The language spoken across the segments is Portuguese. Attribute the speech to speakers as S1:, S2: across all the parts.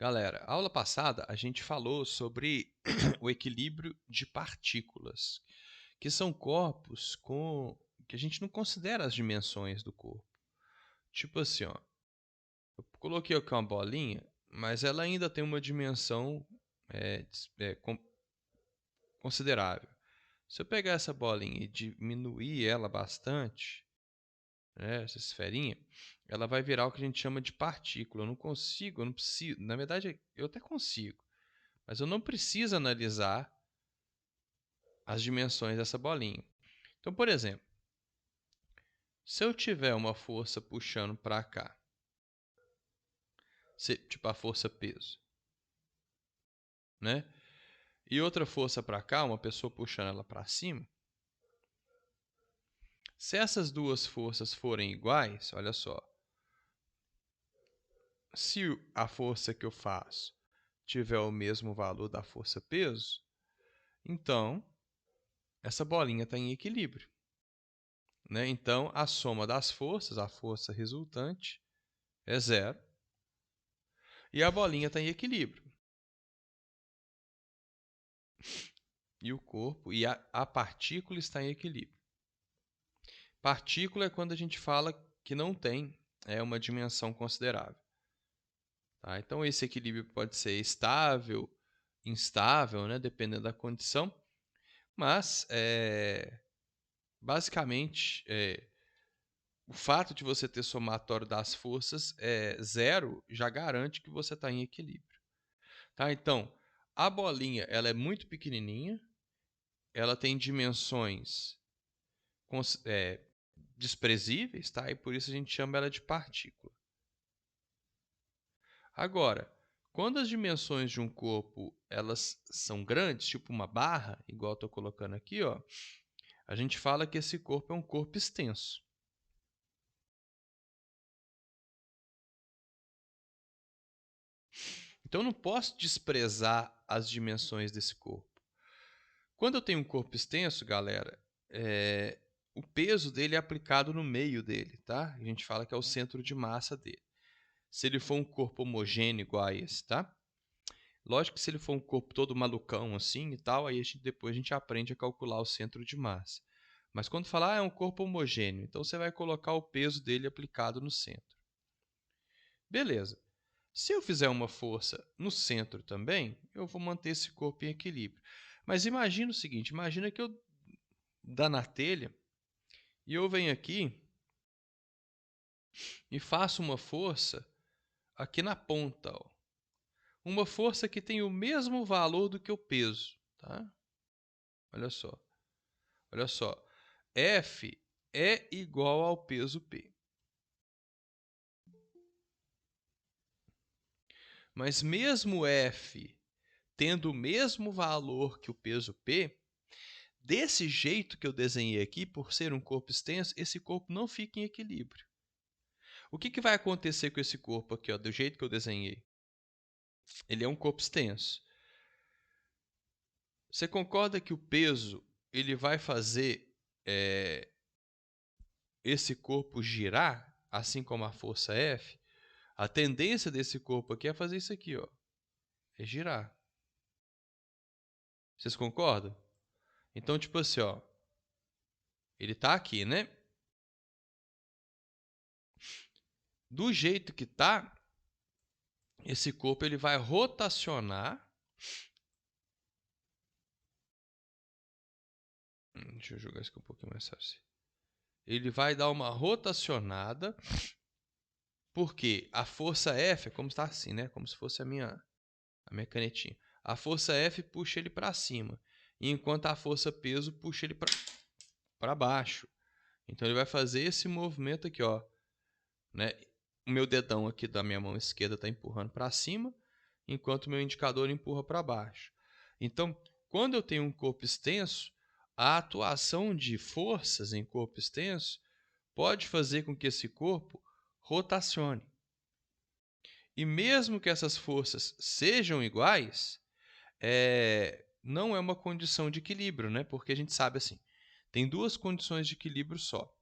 S1: Galera, aula passada a gente falou sobre o equilíbrio de partículas, que são corpos que a gente não considera as dimensões do corpo. Tipo assim, ó, eu coloquei aqui uma bolinha, mas ela ainda tem uma dimensão considerável. Se eu pegar essa bolinha e diminuir ela bastante, né, essa esferinha, ela vai virar o que a gente chama de partícula. Eu não preciso. Na verdade, eu até consigo. Mas eu não preciso analisar as dimensões dessa bolinha. Então, por exemplo, se eu tiver uma força puxando para cá, tipo a força peso, né? E outra força para cá, uma pessoa puxando ela para cima, se essas duas forças forem iguais, olha só, se a força que eu faço tiver o mesmo valor da força peso, então essa bolinha está em equilíbrio, né? Então a soma das forças, a força resultante, é zero. E a bolinha está em equilíbrio. E o corpo e a partícula está em equilíbrio. Partícula é quando a gente fala que não tem uma dimensão considerável. Tá? Então esse equilíbrio pode ser estável, instável, né? Dependendo da condição. Mas basicamente o fato de você ter somatório das forças zero já garante que você está em equilíbrio. Tá? Então a bolinha ela é muito pequenininha. Ela tem dimensões desprezíveis, tá? E por isso a gente chama ela de partícula. Agora, quando as dimensões de um corpo elas são grandes, tipo uma barra, igual eu estou colocando aqui, ó, a gente fala que esse corpo é um corpo extenso. Então eu não posso desprezar as dimensões desse corpo. Quando eu tenho um corpo extenso, galera, o peso dele é aplicado no meio dele, tá? A gente fala que é o centro de massa dele. Se ele for um corpo homogêneo igual a esse, tá? Lógico que se ele for um corpo todo malucão assim e tal, aí depois a gente aprende a calcular o centro de massa. Mas quando falar é um corpo homogêneo, então você vai colocar o peso dele aplicado no centro. Beleza. Se eu fizer uma força no centro também, eu vou manter esse corpo em equilíbrio. Mas imagina o seguinte, imagina que eu dá na telha e eu venho aqui e faço uma força aqui na ponta, ó. Uma força que tem o mesmo valor do que o peso, tá? Olha só. Olha só. F é igual ao peso P. Mas mesmo F tendo o mesmo valor que o peso P, desse jeito que eu desenhei aqui, por ser um corpo extenso, esse corpo não fica em equilíbrio. O que vai acontecer com esse corpo aqui, ó, do jeito que eu desenhei? Ele é um corpo extenso. Você concorda que o peso ele vai fazer esse corpo girar, assim como a força F? A tendência desse corpo aqui é fazer isso aqui, ó, é girar. Vocês concordam? Então, tipo assim, ó, ele tá aqui, né? Do jeito que tá, esse corpo ele vai rotacionar. Deixa eu jogar isso aqui um pouquinho mais fácil. Ele vai dar uma rotacionada, porque a força F é como está assim, né? Como se fosse a minha canetinha. A força F puxa ele para cima, enquanto a força peso puxa ele para baixo. Então ele vai fazer esse movimento aqui, ó, né? O meu dedão aqui da minha mão esquerda está empurrando para cima, enquanto o meu indicador empurra para baixo. Então, quando eu tenho um corpo extenso, a atuação de forças em corpo extenso pode fazer com que esse corpo rotacione. E mesmo que essas forças sejam iguais, não é uma condição de equilíbrio, né? Porque a gente sabe assim, tem duas condições de equilíbrio só.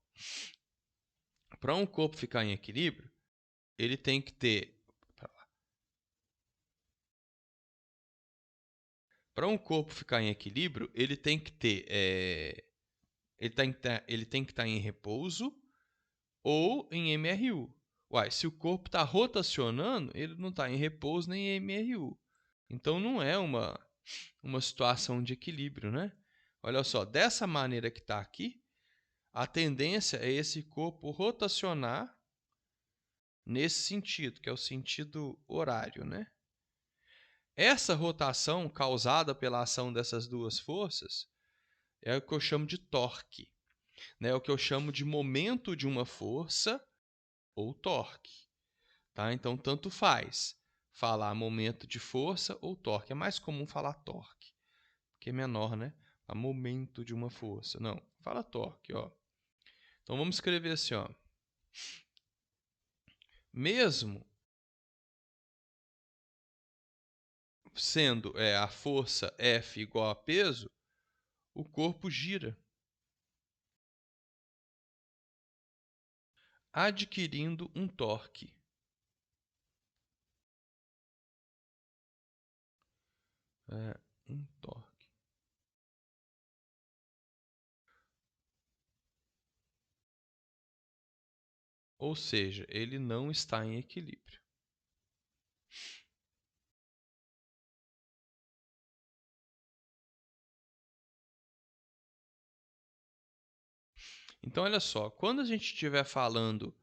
S1: Para um corpo ficar em equilíbrio, ele tem que ter Para um corpo ficar em equilíbrio, ele tem que ter, ele tem que estar em repouso ou em MRU. Uai, se o corpo está rotacionando, ele não está em repouso nem em MRU. Então não é uma situação de equilíbrio, né? Olha só, dessa maneira que está aqui, a tendência é esse corpo rotacionar nesse sentido, que é o sentido horário, né? Essa rotação causada pela ação dessas duas forças é o que eu chamo de torque, né? É o que eu chamo de momento de uma força ou torque, tá? Então, tanto faz falar momento de força ou torque. É mais comum falar torque, porque é menor, né? A momento de uma força. Não, fala torque, ó. Então, vamos escrever assim, ó. Mesmo sendo a força F igual a peso, o corpo gira, adquirindo um torque. Um torque. Ou seja, ele não está em equilíbrio. Então, olha só, quando a gente estiver falando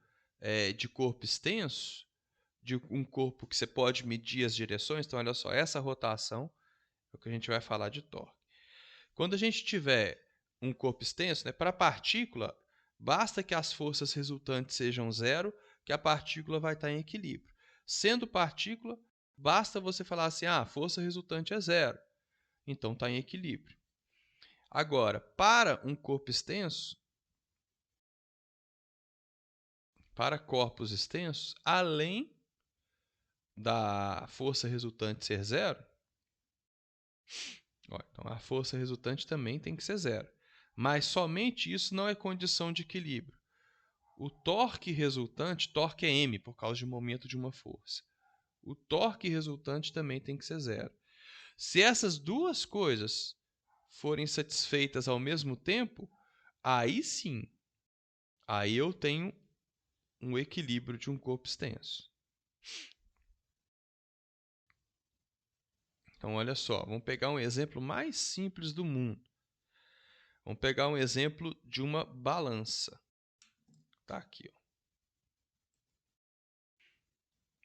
S1: de corpo extenso, de um corpo que você pode medir as direções, então, olha só, essa rotação é o que a gente vai falar de torque. Quando a gente tiver um corpo extenso, né, para a partícula, basta que as forças resultantes sejam zero, que a partícula vai estar em equilíbrio. Sendo partícula, basta você falar assim, a força resultante é zero, então está em equilíbrio. Agora, para um corpo extenso, para corpos extensos, além da força resultante ser zero, então a força resultante também tem que ser zero. Mas somente isso não é condição de equilíbrio. O torque resultante, torque é M por causa de momento de uma força. O torque resultante também tem que ser zero. Se essas duas coisas forem satisfeitas ao mesmo tempo, aí sim, aí eu tenho um equilíbrio de um corpo extenso. Então, olha só, vamos pegar um exemplo mais simples do mundo. Vamos pegar um exemplo de uma balança. Tá aqui,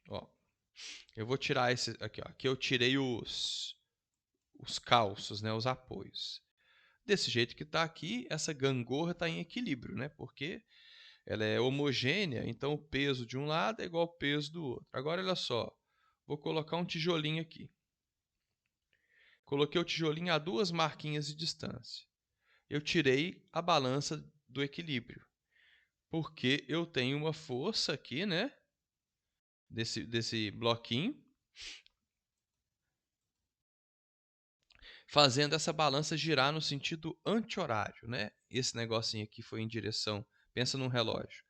S1: ó. Eu vou tirar esse aqui, ó. Aqui eu tirei os calços, né, os apoios. Desse jeito que está aqui, essa gangorra está em equilíbrio, né? Porque ela é homogênea, então o peso de um lado é igual ao peso do outro. Agora, olha só, vou colocar um tijolinho aqui. Coloquei o tijolinho a 2 marquinhas de distância. Eu tirei a balança do equilíbrio, porque eu tenho uma força aqui, né? Desse bloquinho, fazendo essa balança girar no sentido anti-horário, né? Esse negocinho aqui foi em direção, pensa num relógio.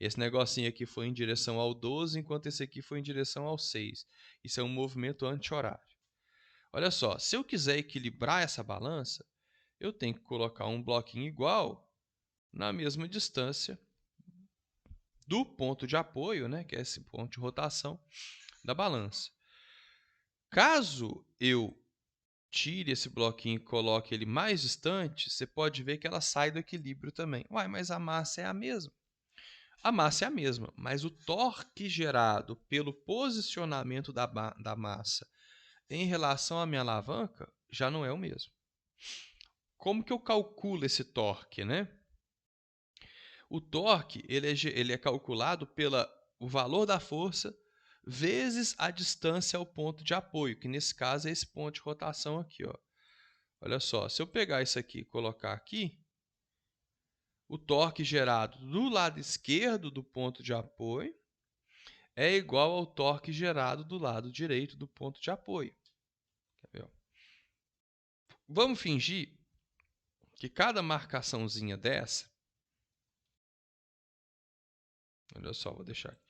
S1: Esse negocinho aqui foi em direção ao 12, enquanto esse aqui foi em direção ao 6. Isso é um movimento anti-horário. Olha só, se eu quiser equilibrar essa balança, eu tenho que colocar um bloquinho igual na mesma distância do ponto de apoio, né, que é esse ponto de rotação da balança. Caso eu tire esse bloquinho e coloque ele mais distante, você pode ver que ela sai do equilíbrio também. Uai, mas a massa é a mesma. A massa é a mesma, mas o torque gerado pelo posicionamento da massa em relação à minha alavanca já não é o mesmo. Como que eu calculo esse torque, né? O torque ele é calculado pelo valor da força vezes a distância ao ponto de apoio, que nesse caso é esse ponto de rotação aqui, ó. Olha só, se eu pegar isso aqui e colocar aqui, o torque gerado do lado esquerdo do ponto de apoio é igual ao torque gerado do lado direito do ponto de apoio. Quer ver? Vamos fingir que cada marcaçãozinha dessa... Olha só, vou deixar aqui.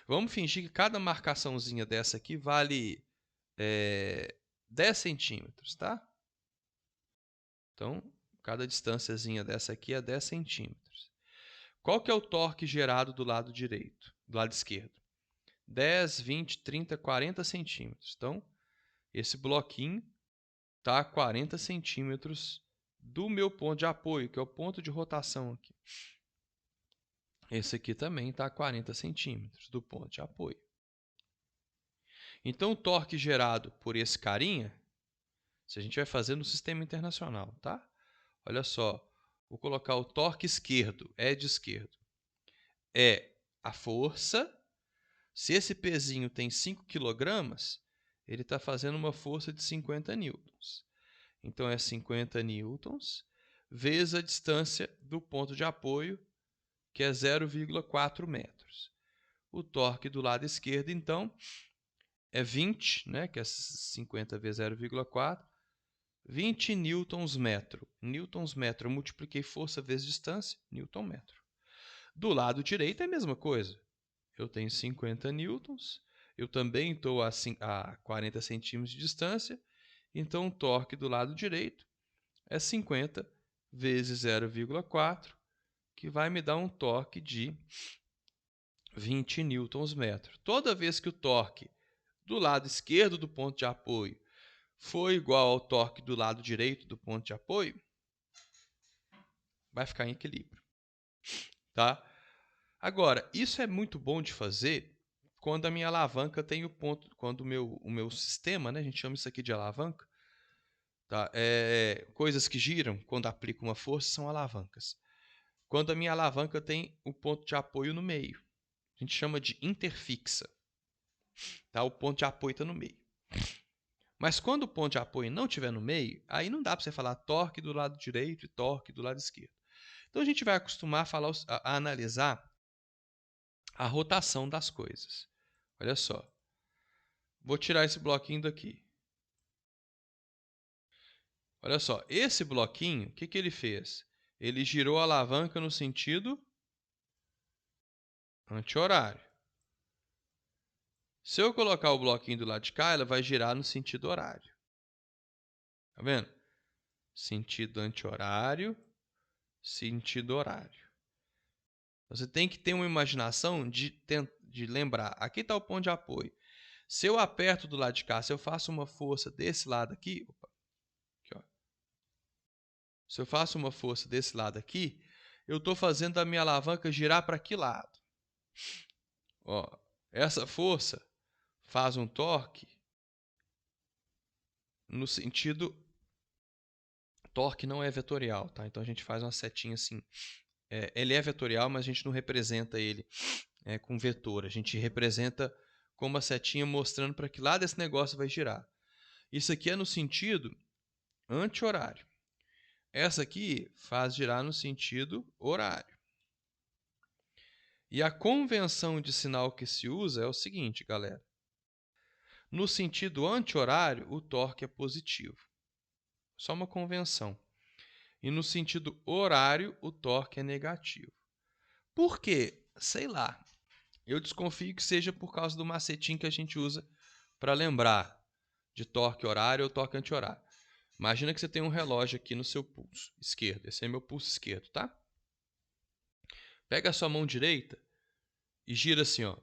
S1: Vamos fingir que cada marcaçãozinha dessa aqui vale 10 centímetros, tá? Então, cada distânciazinha dessa aqui é 10 centímetros. Qual que é o torque gerado do lado direito, do lado esquerdo? 10, 20, 30, 40 centímetros. Então, esse bloquinho está a 40 centímetros do meu ponto de apoio, que é o ponto de rotação aqui. Esse aqui também está a 40 centímetros do ponto de apoio. Então, o torque gerado por esse carinha, se a gente vai fazer no sistema internacional, tá? Olha só, vou colocar o torque esquerdo, de esquerdo. É a força. Se esse pezinho tem 5 kg, ele está fazendo uma força de 50 newtons. Então, é 50 newtons vezes a distância do ponto de apoio, que é 0,4 metros. O torque do lado esquerdo, então, é 20, né, que é 50 vezes 0,4, 20 newtons metro. Newtons metro, eu multipliquei força vezes distância, newton metro. Do lado direito é a mesma coisa. Eu tenho 50 newtons, eu também estou a 40 centímetros de distância, então o torque do lado direito é 50 vezes 0,4, que vai me dar um torque de 20 newtons metro. Toda vez que o torque do lado esquerdo do ponto de apoio for igual ao torque do lado direito do ponto de apoio, vai ficar em equilíbrio, tá? Agora, isso é muito bom de fazer quando a minha alavanca tem o ponto, quando o meu sistema, né, a gente chama isso aqui de alavanca, tá? Coisas que giram quando aplico uma força são alavancas. Quando a minha alavanca tem o ponto de apoio no meio, a gente chama de interfixa, tá? O ponto de apoio está no meio. Mas quando o ponto de apoio não estiver no meio, aí não dá para você falar torque do lado direito e torque do lado esquerdo. Então a gente vai acostumar a analisar a rotação das coisas. Olha só. Vou tirar esse bloquinho daqui. Olha só, esse bloquinho, o que ele fez? Ele girou a alavanca no sentido anti-horário. Se eu colocar o bloquinho do lado de cá, ela vai girar no sentido horário. Tá vendo? Sentido anti-horário, sentido horário. Você tem que ter uma imaginação de lembrar. Aqui está o ponto de apoio. Se eu aperto do lado de cá, se eu faço uma força desse lado aqui, aqui, ó. Se eu faço uma força desse lado aqui, eu estou fazendo a minha alavanca girar para que lado? Ó, essa força faz um torque no sentido... Torque não é vetorial, tá? Então a gente faz uma setinha assim. Ele é vetorial, mas a gente não representa ele com vetor. A gente representa com uma setinha mostrando para que lado esse negócio vai girar. Isso aqui é no sentido anti-horário. Essa aqui faz girar no sentido horário. E a convenção de sinal que se usa é o seguinte, galera. No sentido anti-horário, o torque é positivo. Só uma convenção. E no sentido horário, o torque é negativo. Por quê? Sei lá. Eu desconfio que seja por causa do macetinho que a gente usa para lembrar de torque horário ou torque anti-horário. Imagina que você tem um relógio aqui no seu pulso esquerdo. Esse é meu pulso esquerdo, tá? Pega a sua mão direita e gira assim, ó.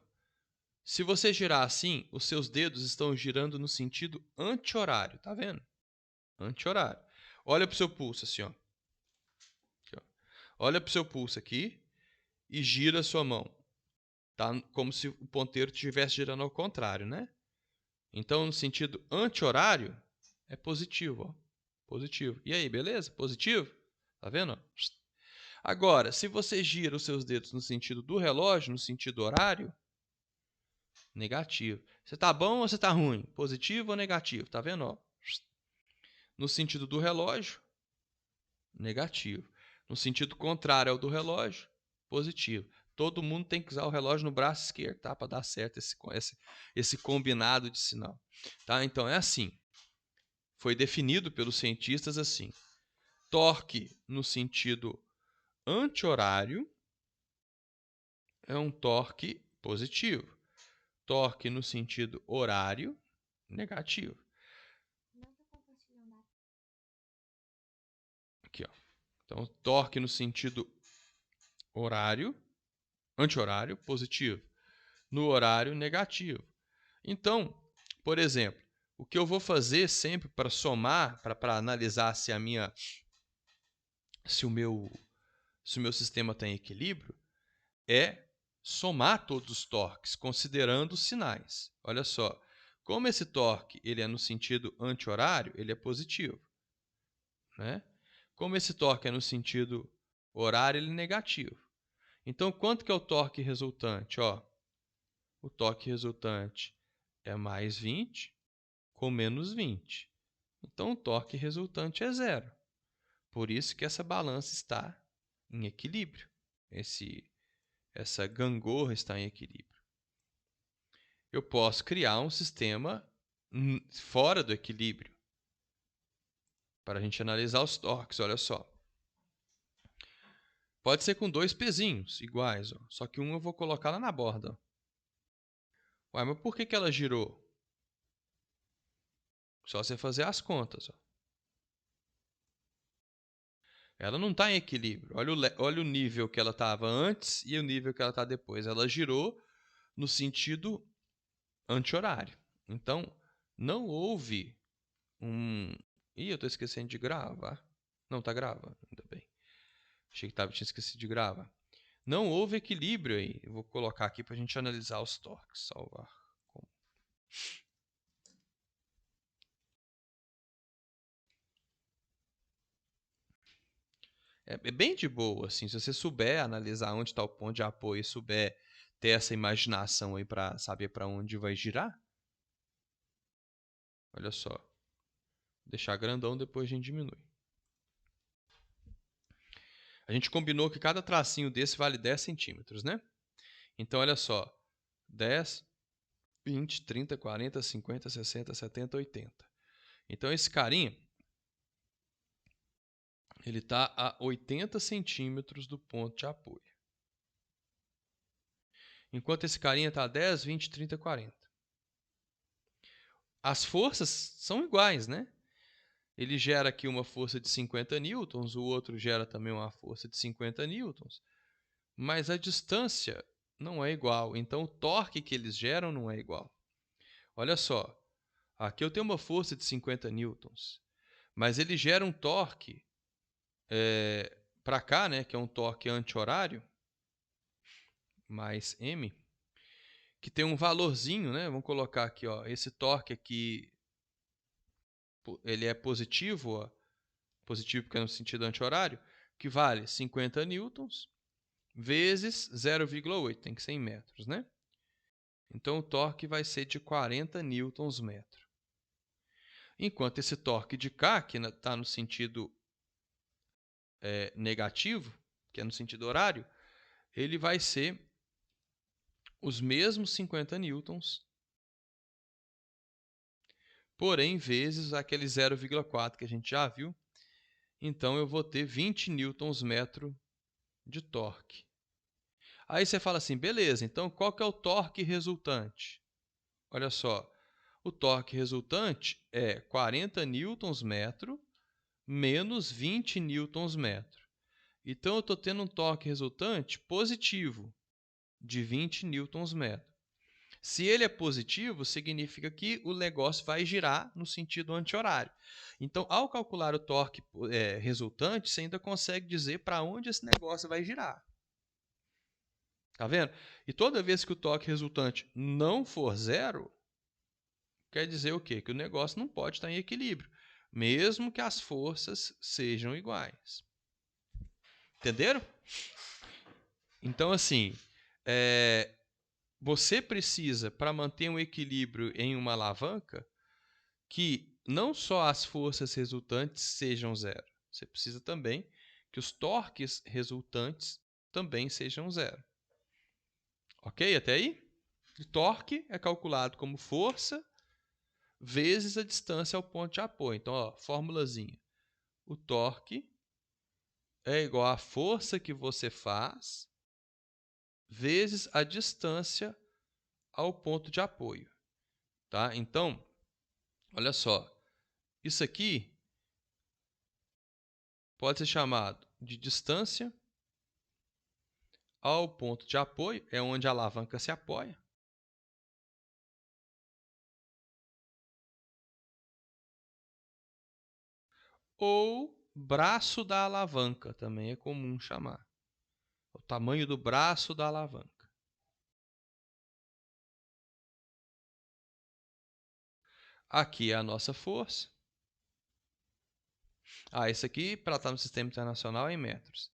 S1: Se você girar assim, os seus dedos estão girando no sentido anti-horário, tá vendo? Anti-horário. Olha pro seu pulso assim, ó. Aqui, ó. Olha pro seu pulso aqui e gira a sua mão. Tá como se o ponteiro estivesse girando ao contrário, né? Então, no sentido anti-horário, é positivo, ó. Positivo. E aí, beleza? Positivo? Tá vendo? Agora, se você gira os seus dedos no sentido do relógio, no sentido horário, negativo. Você tá bom ou você tá ruim? Positivo ou negativo? Tá vendo? Ó? No sentido do relógio, negativo. No sentido contrário ao do relógio, positivo. Todo mundo tem que usar o relógio no braço esquerdo, tá? Para dar certo esse combinado de sinal. Tá? Então é assim. Foi definido pelos cientistas assim. Torque no sentido anti-horário é um torque positivo. Torque no sentido horário, negativo. Então, torque no sentido horário, anti-horário, positivo. No horário, negativo. Então, por exemplo, o que eu vou fazer sempre para somar, para analisar se o meu sistema está em equilíbrio, é somar todos os torques, considerando os sinais. Olha só, como esse torque ele é no sentido anti-horário, ele é positivo, né? Como esse torque é no sentido horário, ele é negativo. Então, quanto que é o torque resultante? Ó, o torque resultante é mais 20 com menos 20. Então, o torque resultante é zero. Por isso que essa balança está em equilíbrio. Essa gangorra está em equilíbrio. Eu posso criar um sistema fora do equilíbrio para a gente analisar os torques. Olha só. Pode ser com dois pezinhos iguais, ó. Só que um eu vou colocar lá na borda. Ué, mas por que ela girou? Só você fazer as contas. Ó. Ela não está em equilíbrio. Olha o nível que ela estava antes e o nível que ela está depois. Ela girou no sentido anti-horário. Então, não houve um... Ih, eu estou esquecendo de gravar. Não, está gravando, ainda bem. Achei que tinha esquecido de gravar. Não houve equilíbrio aí. Eu vou colocar aqui para a gente analisar os torques. Salvar. É bem de boa, assim. Se você souber analisar onde está o ponto de apoio e souber ter essa imaginação aí para saber para onde vai girar. Olha só. Deixar grandão, depois a gente diminui. A gente combinou que cada tracinho desse vale 10 centímetros, né? Então, olha só. 10, 20, 30, 40, 50, 60, 70, 80. Então, esse carinha, ele está a 80 centímetros do ponto de apoio. Enquanto esse carinha está a 10, 20, 30, 40. As forças são iguais, né? Ele gera aqui uma força de 50 newtons, o outro gera também uma força de 50 newtons, mas a distância não é igual, então o torque que eles geram não é igual. Olha só, aqui eu tenho uma força de 50 newtons, mas ele gera um torque para cá, né, que é um torque anti-horário, mais M, que tem um valorzinho, né? Vamos colocar aqui, ó, esse torque aqui, ele é positivo, ó, positivo porque é no sentido anti-horário, que vale 50 newtons vezes 0,8, tem que ser em metros, né? Então o torque vai ser de 40 newtons metro. Enquanto esse torque de cá, que está no sentido negativo, que é no sentido horário, ele vai ser os mesmos 50 newtons, porém vezes aquele 0,4 que a gente já viu. Então eu vou ter 20 newtons metro de torque. Aí você fala assim, beleza, então qual que é o torque resultante? Olha só, o torque resultante é 40 newtons metro menos 20 newtons metro. Então eu estou tendo um torque resultante positivo de 20 newtons metro. Se ele é positivo, significa que o negócio vai girar no sentido anti-horário. Então, ao calcular o torque resultante, você ainda consegue dizer para onde esse negócio vai girar. Tá vendo? E toda vez que o torque resultante não for zero, quer dizer o quê? Que o negócio não pode estar em equilíbrio, mesmo que as forças sejam iguais. Entenderam? Então, assim, você precisa, para manter um equilíbrio em uma alavanca, que não só as forças resultantes sejam zero, você precisa também que os torques resultantes também sejam zero. Ok? Até aí? O torque é calculado como força vezes a distância ao ponto de apoio. Então, ó, formulazinha. O torque é igual à força que você faz vezes a distância ao ponto de apoio. Tá? Então, olha só. Isso aqui pode ser chamado de distância ao ponto de apoio, é onde a alavanca se apoia. Ou braço da alavanca, também é comum chamar. O tamanho do braço da alavanca. Aqui é a nossa força. Isso aqui, para estar no sistema internacional, é em metros.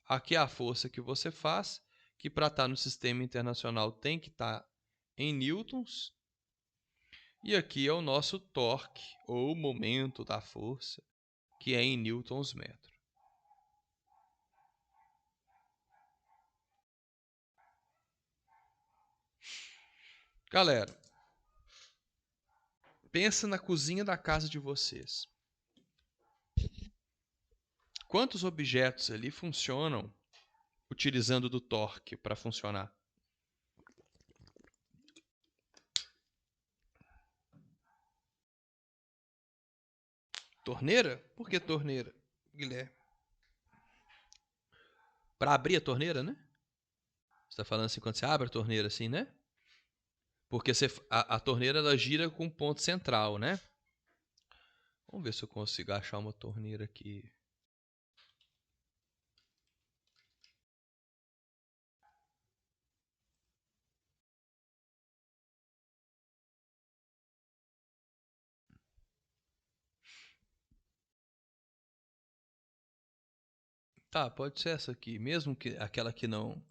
S1: Aqui é a força que você faz, que para estar no sistema internacional tem que estar em newtons. E aqui é o nosso torque, ou momento da força, que é em newtons metro. Galera, pensa na cozinha da casa de vocês. Quantos objetos ali funcionam utilizando do torque para funcionar? Torneira? Por que torneira, Guilherme? Para abrir a torneira, né? Você está falando assim quando você abre a torneira assim, né? Porque a torneira ela gira com um ponto central, né? Vamos ver se eu consigo achar uma torneira aqui. Tá, pode ser essa aqui. Mesmo que aquela que não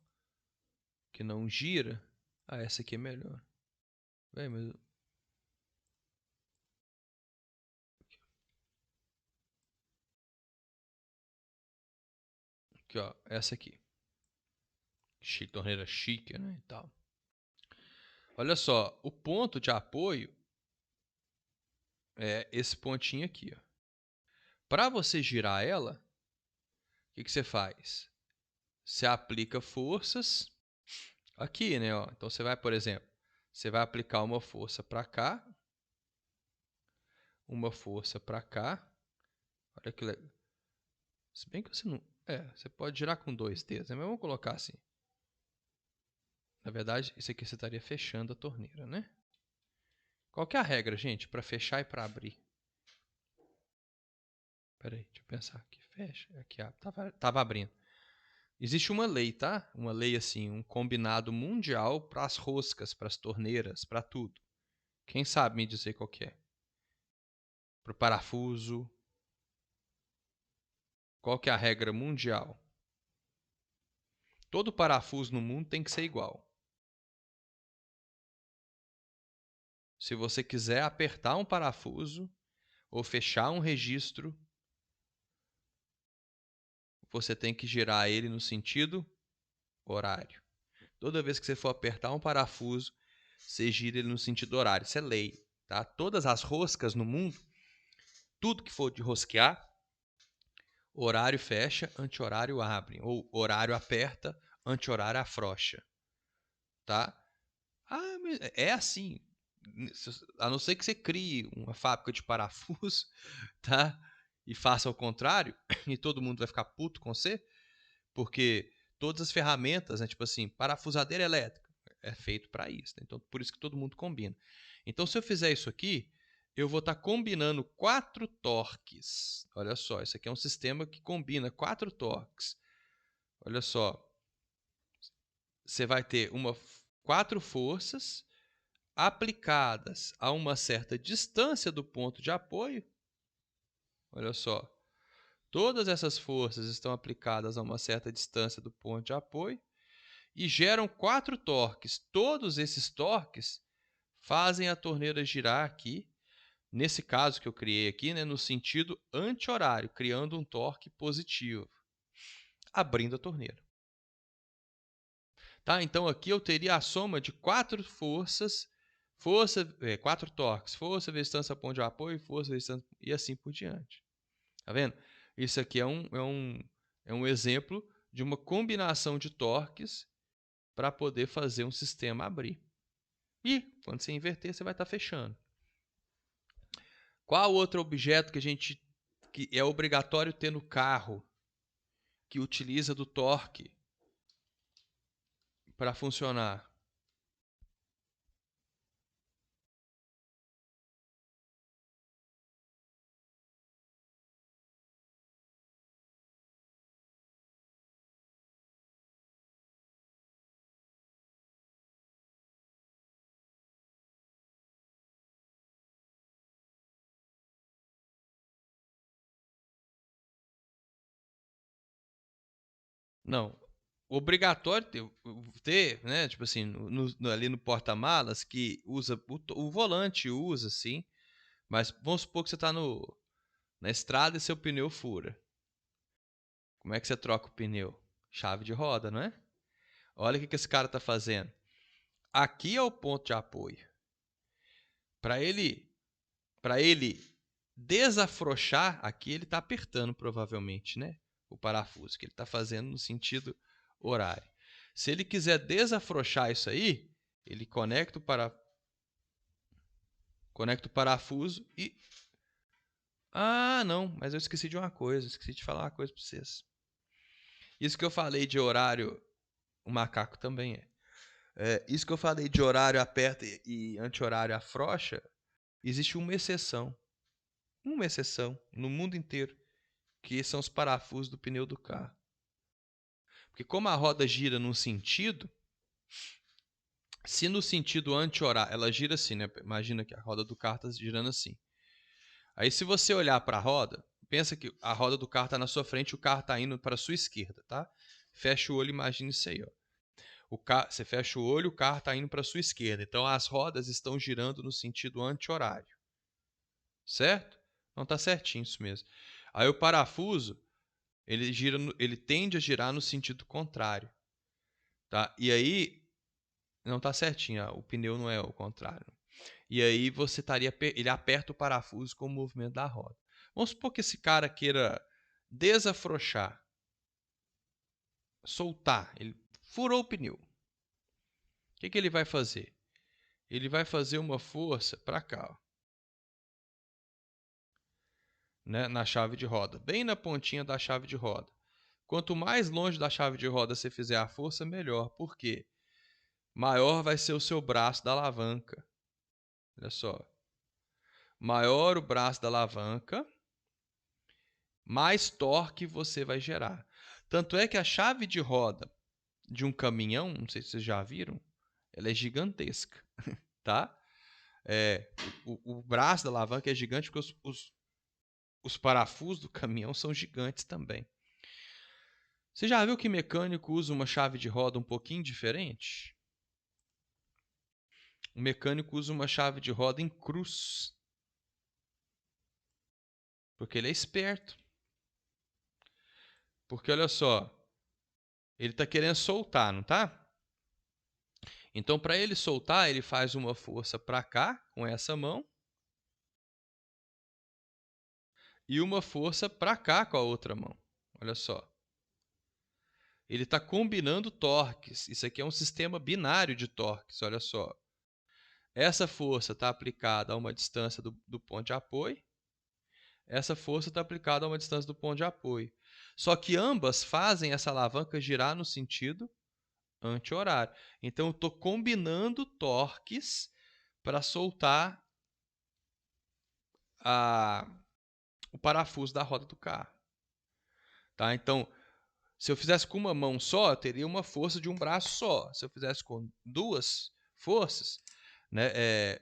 S1: gira. Essa aqui é melhor. Vem, mas... Aqui, ó. Essa aqui. Torneira chique, né? E tal. Olha só. O ponto de apoio é esse pontinho aqui, ó. Para você girar ela, o que você faz? Você aplica forças aqui, né? Ó. Então você vai, por exemplo, você vai aplicar uma força para cá, uma força para cá. Olha que legal. Se bem que você não... você pode girar com 2 dedos, né? Mas vamos colocar assim. Na verdade, isso aqui você estaria fechando a torneira, né? Qual que é a regra, gente, para fechar e para abrir? Espera aí, deixa eu pensar aqui. Fecha, aqui abre. Tava abrindo. Existe uma lei, tá? Uma lei assim, um combinado mundial para as roscas, para as torneiras, para tudo. Quem sabe me dizer qual que é? Para o parafuso. Qual que é a regra mundial? Todo parafuso no mundo tem que ser igual. Se você quiser apertar um parafuso ou fechar um registro, você tem que girar ele no sentido horário. Toda vez que você for apertar um parafuso, você gira ele no sentido horário. Isso é lei, tá? Todas as roscas no mundo, tudo que for de rosquear, horário fecha, anti-horário abre. Ou horário aperta, anti-horário afrouxa. Tá? É assim. A não ser que você crie uma fábrica de parafuso, tá? E faça ao contrário, e todo mundo vai ficar puto com você, porque todas as ferramentas, né, tipo assim, parafusadeira elétrica, é feito para isso. Né? Então, por isso que todo mundo combina. Então, se eu fizer isso aqui, eu vou estar combinando 4 torques. Olha só, isso aqui é um sistema que combina 4 torques. Olha só, você vai ter 4 forças aplicadas a uma certa distância do ponto de apoio. Olha só, todas essas forças estão aplicadas a uma certa distância do ponto de apoio e geram 4 torques. Todos esses torques fazem a torneira girar aqui, nesse caso que eu criei aqui, né, no sentido anti-horário, criando um torque positivo, abrindo a torneira. Tá? Então aqui eu teria a soma de 4 forças, 4 torques, força vezes distância ponto de apoio, força vezes distância, e assim por diante. Tá vendo? Isso aqui é um exemplo de uma combinação de torques para poder fazer um sistema abrir. E quando você inverter, você vai estar fechando. Qual outro objeto que é obrigatório ter no carro? que utiliza do torque para funcionar? Não. Obrigatório ter, né? Tipo assim, ali no porta-malas que usa o volante usa, sim. Mas vamos supor que você está na estrada e seu pneu fura. Como é que você troca o pneu? Chave de roda, não é? Olha o que esse cara está fazendo. Aqui é o ponto de apoio. Para ele desafrouxar, aqui ele está apertando provavelmente, né? O parafuso que ele está fazendo no sentido horário. Se ele quiser desafrouxar isso aí, ele conecta o parafuso e... Ah, não, mas eu esqueci de uma coisa. Esqueci de falar uma coisa para vocês. Isso que eu falei de horário, o macaco também é. Isso que eu falei de horário aperta e anti-horário afrouxa, existe uma exceção no mundo inteiro, que são os parafusos do pneu do carro. Porque como a roda gira num sentido, se no sentido anti-horário, ela gira assim, né? Imagina que a roda do carro está girando assim. Aí se você olhar para a roda, pensa que a roda do carro está na sua frente e o carro está indo para a sua esquerda, tá? Fecha o olho, imagina isso aí, ó. Você fecha o olho, o carro está indo para a sua esquerda. Então as rodas estão girando no sentido anti-horário. Certo? Não está certinho isso mesmo. Aí o parafuso, ele tende a girar no sentido contrário. Tá? E aí, não está certinho, o pneu não é o contrário. E aí ele aperta o parafuso com o movimento da roda. Vamos supor que esse cara queira desafrouxar, soltar, ele furou o pneu. O que ele vai fazer? Ele vai fazer uma força para cá, ó, né, na chave de roda, bem na pontinha da chave de roda. Quanto mais longe da chave de roda você fizer a força, melhor. Por quê? Maior vai ser o seu braço da alavanca. Olha só. Maior o braço da alavanca, mais torque você vai gerar. Tanto é que a chave de roda de um caminhão, não sei se vocês já viram, ela é gigantesca, tá? O braço da alavanca é gigante porque os parafusos do caminhão são gigantes também. Você já viu que mecânico usa uma chave de roda um pouquinho diferente? O mecânico usa uma chave de roda em cruz, porque ele é esperto. Porque olha só, ele está querendo soltar, não tá? Então, para ele soltar, ele faz uma força para cá, com essa mão, e uma força para cá com a outra mão. Olha só. Ele está combinando torques. Isso aqui é um sistema binário de torques, olha só. Essa força está aplicada a uma distância do ponto de apoio. Essa força está aplicada a uma distância do ponto de apoio. Só que ambas fazem essa alavanca girar no sentido anti-horário. Então, eu estou combinando torques para soltar o parafuso da roda do carro. Tá? Então, se eu fizesse com uma mão só, eu teria uma força de um braço só. Se eu fizesse com duas forças, né,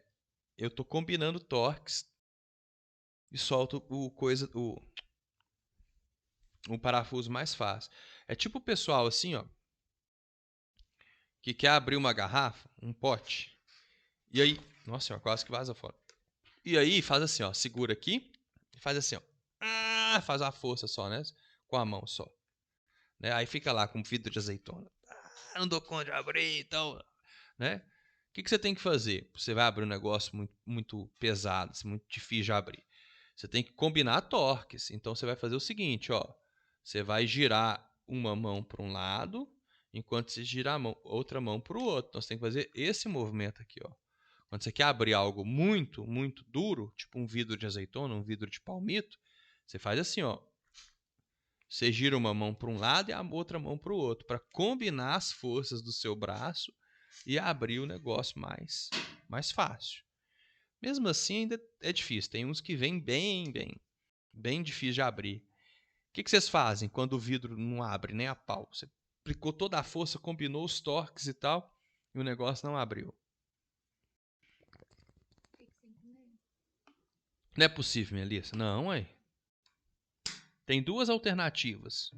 S1: eu estou combinando torques e solto o parafuso mais fácil. É tipo o pessoal assim, ó, que quer abrir uma garrafa, um pote, e aí, nossa senhora, quase que vaza fora. E aí faz assim, ó, segura aqui e faz assim, ó, faz uma força só, né, com a mão só, né? Aí fica lá com vidro de azeitona. Não dou conta de abrir, então, né? O que você tem que fazer? Você vai abrir um negócio muito, muito pesado, muito difícil de abrir. Você tem que combinar torques. Então você vai fazer o seguinte, ó. Você vai girar uma mão para um lado, enquanto você gira outra mão para o outro. Então você tem que fazer esse movimento aqui, ó. Quando você quer abrir algo muito, muito duro, tipo um vidro de azeitona, um vidro de palmito, você faz assim, ó. Você gira uma mão para um lado e a outra mão para o outro, para combinar as forças do seu braço e abrir o negócio mais fácil. Mesmo assim, ainda é difícil. Tem uns que vêm bem difícil de abrir. O que vocês fazem quando o vidro não abre nem a pau? Você aplicou toda a força, combinou os torques e tal, e o negócio não abriu. Não é possível, Melissa? Não, aí. Tem duas alternativas.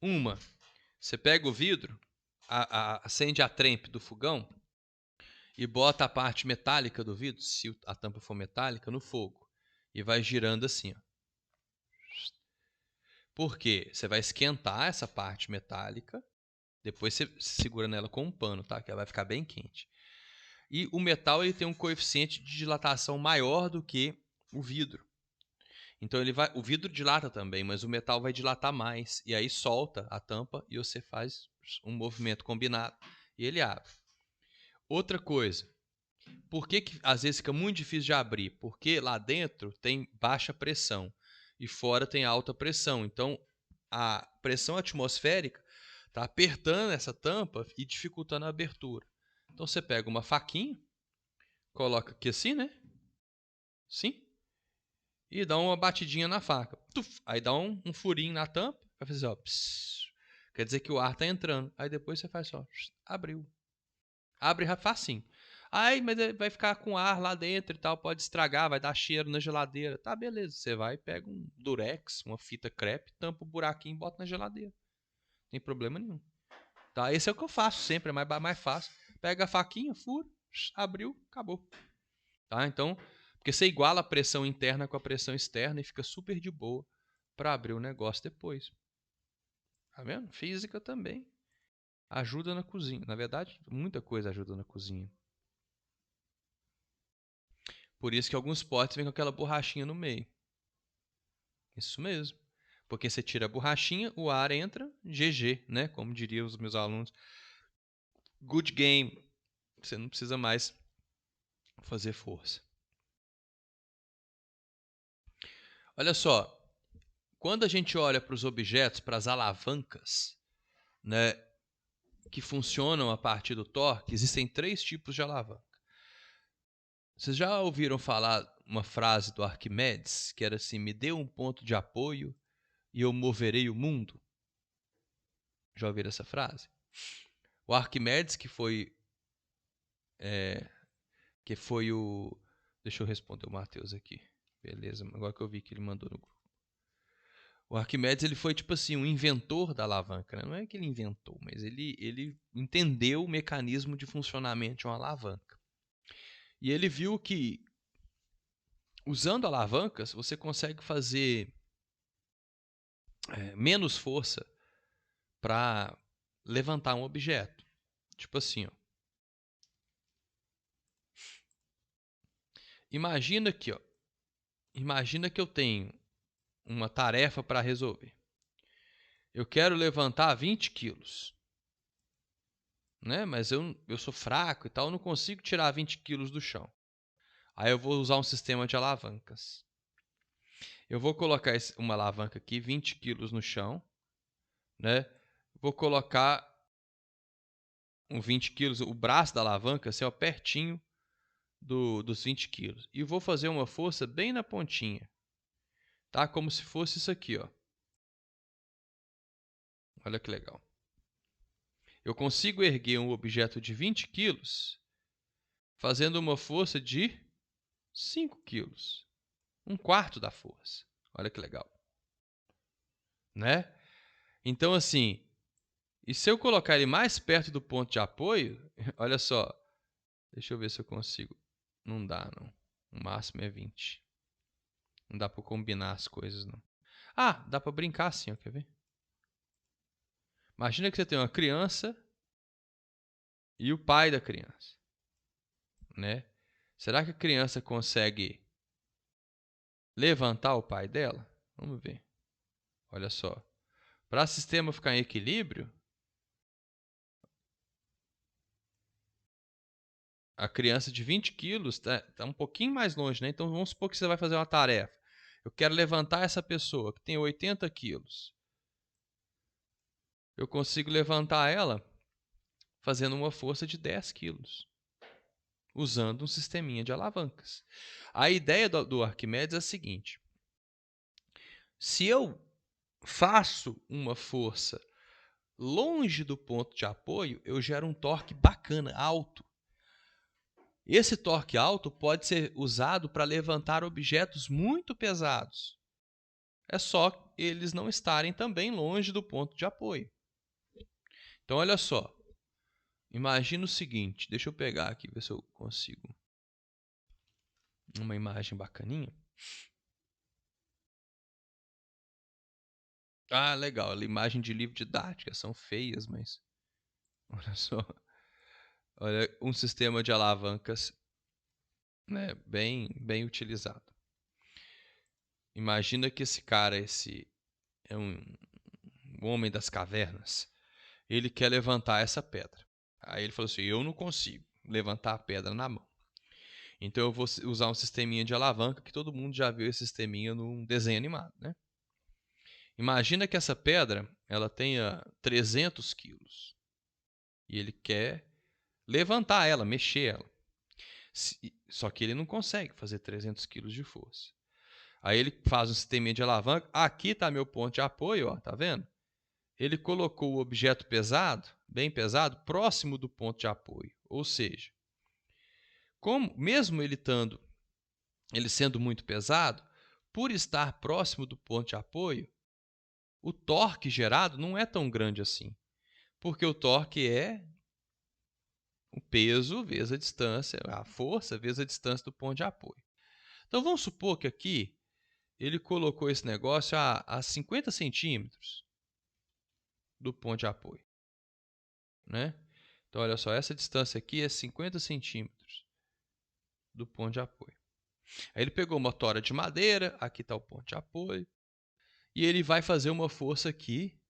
S1: Uma, você pega o vidro, acende a trempe do fogão e bota a parte metálica do vidro, se a tampa for metálica, no fogo. E vai girando assim, ó. Por quê? Você vai esquentar essa parte metálica, depois você segura nela com um pano, tá? Que ela vai ficar bem quente. E o metal ele tem um coeficiente de dilatação maior do que o vidro. Então o vidro dilata também, mas o metal vai dilatar mais. E aí solta a tampa e você faz um movimento combinado e ele abre. Outra coisa, por que às vezes fica muito difícil de abrir? Porque lá dentro tem baixa pressão e fora tem alta pressão. Então a pressão atmosférica está apertando essa tampa e dificultando a abertura. Então você pega uma faquinha, coloca aqui assim, né? Sim. E dá uma batidinha na faca. Tuf, aí dá um furinho na tampa, vai fazer ó, pss, quer dizer que o ar está entrando. Aí depois você faz só, abriu. Abre facinho. Aí, mas vai ficar com ar lá dentro e tal, pode estragar, vai dar cheiro na geladeira. Tá, beleza. Você vai, pega um durex, uma fita crepe, tampa o buraquinho e bota na geladeira. Não tem problema nenhum. Tá, esse é o que eu faço sempre, é mais fácil. Pega a faquinha, fura, abriu, acabou. Tá, então, porque você iguala a pressão interna com a pressão externa e fica super de boa para abrir o negócio depois. Tá vendo? Física também ajuda na cozinha. Na verdade, muita coisa ajuda na cozinha. Por isso que alguns potes vêm com aquela borrachinha no meio. Isso mesmo. Porque você tira a borrachinha, o ar entra, GG, né? Como diriam os meus alunos. Good game. Você não precisa mais fazer força. Olha só. Quando a gente olha para os objetos, para as alavancas, né, que funcionam a partir do torque, existem 3 tipos de alavanca. Vocês já ouviram falar uma frase do Arquimedes, que era assim, me dê um ponto de apoio e eu moverei o mundo? Já ouviram essa frase? O Arquimedes, que foi o... Deixa eu responder o Matheus aqui. Beleza, agora que eu vi que ele mandou no grupo. O Arquimedes ele foi tipo assim, um inventor da alavanca. Né? Não é que ele inventou, mas ele entendeu o mecanismo de funcionamento de uma alavanca. E ele viu que usando alavancas você consegue fazer menos força para levantar um objeto. Tipo assim, ó. Imagina aqui, ó. Imagina que eu tenho uma tarefa para resolver. Eu quero levantar 20 quilos. Né? Mas eu sou fraco e tal, eu não consigo tirar 20 quilos do chão. Aí eu vou usar um sistema de alavancas. Eu vou colocar uma alavanca aqui, 20 quilos no chão. Né? Vou colocar um 20 quilos, o braço da alavanca, assim, ó, pertinho dos 20 quilos. E vou fazer uma força bem na pontinha. Tá? Como se fosse isso aqui, ó. Olha que legal. Eu consigo erguer um objeto de 20 quilos fazendo uma força de 5 quilos. 1/4 da força. Olha que legal. Né? Então, assim, e se eu colocar ele mais perto do ponto de apoio, olha só. Deixa eu ver se eu consigo. Não dá, não. O máximo é 20. Não dá para combinar as coisas, não. Ah, dá para brincar assim, ó, quer ver? Imagina que você tem uma criança e o pai da criança, né? Será que a criança consegue levantar o pai dela? Vamos ver. Olha só. Para o sistema ficar em equilíbrio, a criança de 20 quilos está um pouquinho mais longe, né? Então vamos supor que você vai fazer uma tarefa. Eu quero levantar essa pessoa que tem 80 quilos. Eu consigo levantar ela fazendo uma força de 10 quilos, usando um sisteminha de alavancas. A ideia do Arquimedes é a seguinte: se eu faço uma força longe do ponto de apoio, eu gero um torque bacana, alto. Esse torque alto pode ser usado para levantar objetos muito pesados. É só eles não estarem também longe do ponto de apoio. Então, olha só. Imagina o seguinte, deixa eu pegar aqui, ver se eu consigo uma imagem bacaninha. Ah, legal, imagem de livro didática, são feias, mas olha só. Olha, um sistema de alavancas, né, bem utilizado. Imagina que esse cara, é um homem das cavernas. Ele quer levantar essa pedra. Aí ele falou assim: eu não consigo levantar a pedra na mão. Então eu vou usar um sisteminha de alavanca, que todo mundo já viu esse sisteminha num desenho animado, né? Imagina que essa pedra ela tenha 300 quilos. E ele quer levantar ela, mexer ela. Só que ele não consegue fazer 300 quilos de força. Aí ele faz um sisteminha de alavanca. Aqui está meu ponto de apoio, ó, tá vendo? Ele colocou o objeto pesado, bem pesado, próximo do ponto de apoio. Ou seja, mesmo ele sendo muito pesado, por estar próximo do ponto de apoio, o torque gerado não é tão grande assim. Porque o torque é o peso vezes a distância, a força vezes a distância do ponto de apoio. Então vamos supor que aqui ele colocou esse negócio a 50 centímetros do ponto de apoio, né? Então olha só, essa distância aqui é 50 centímetros do ponto de apoio. Aí ele pegou uma tora de madeira, aqui está o ponto de apoio, e ele vai fazer uma força aqui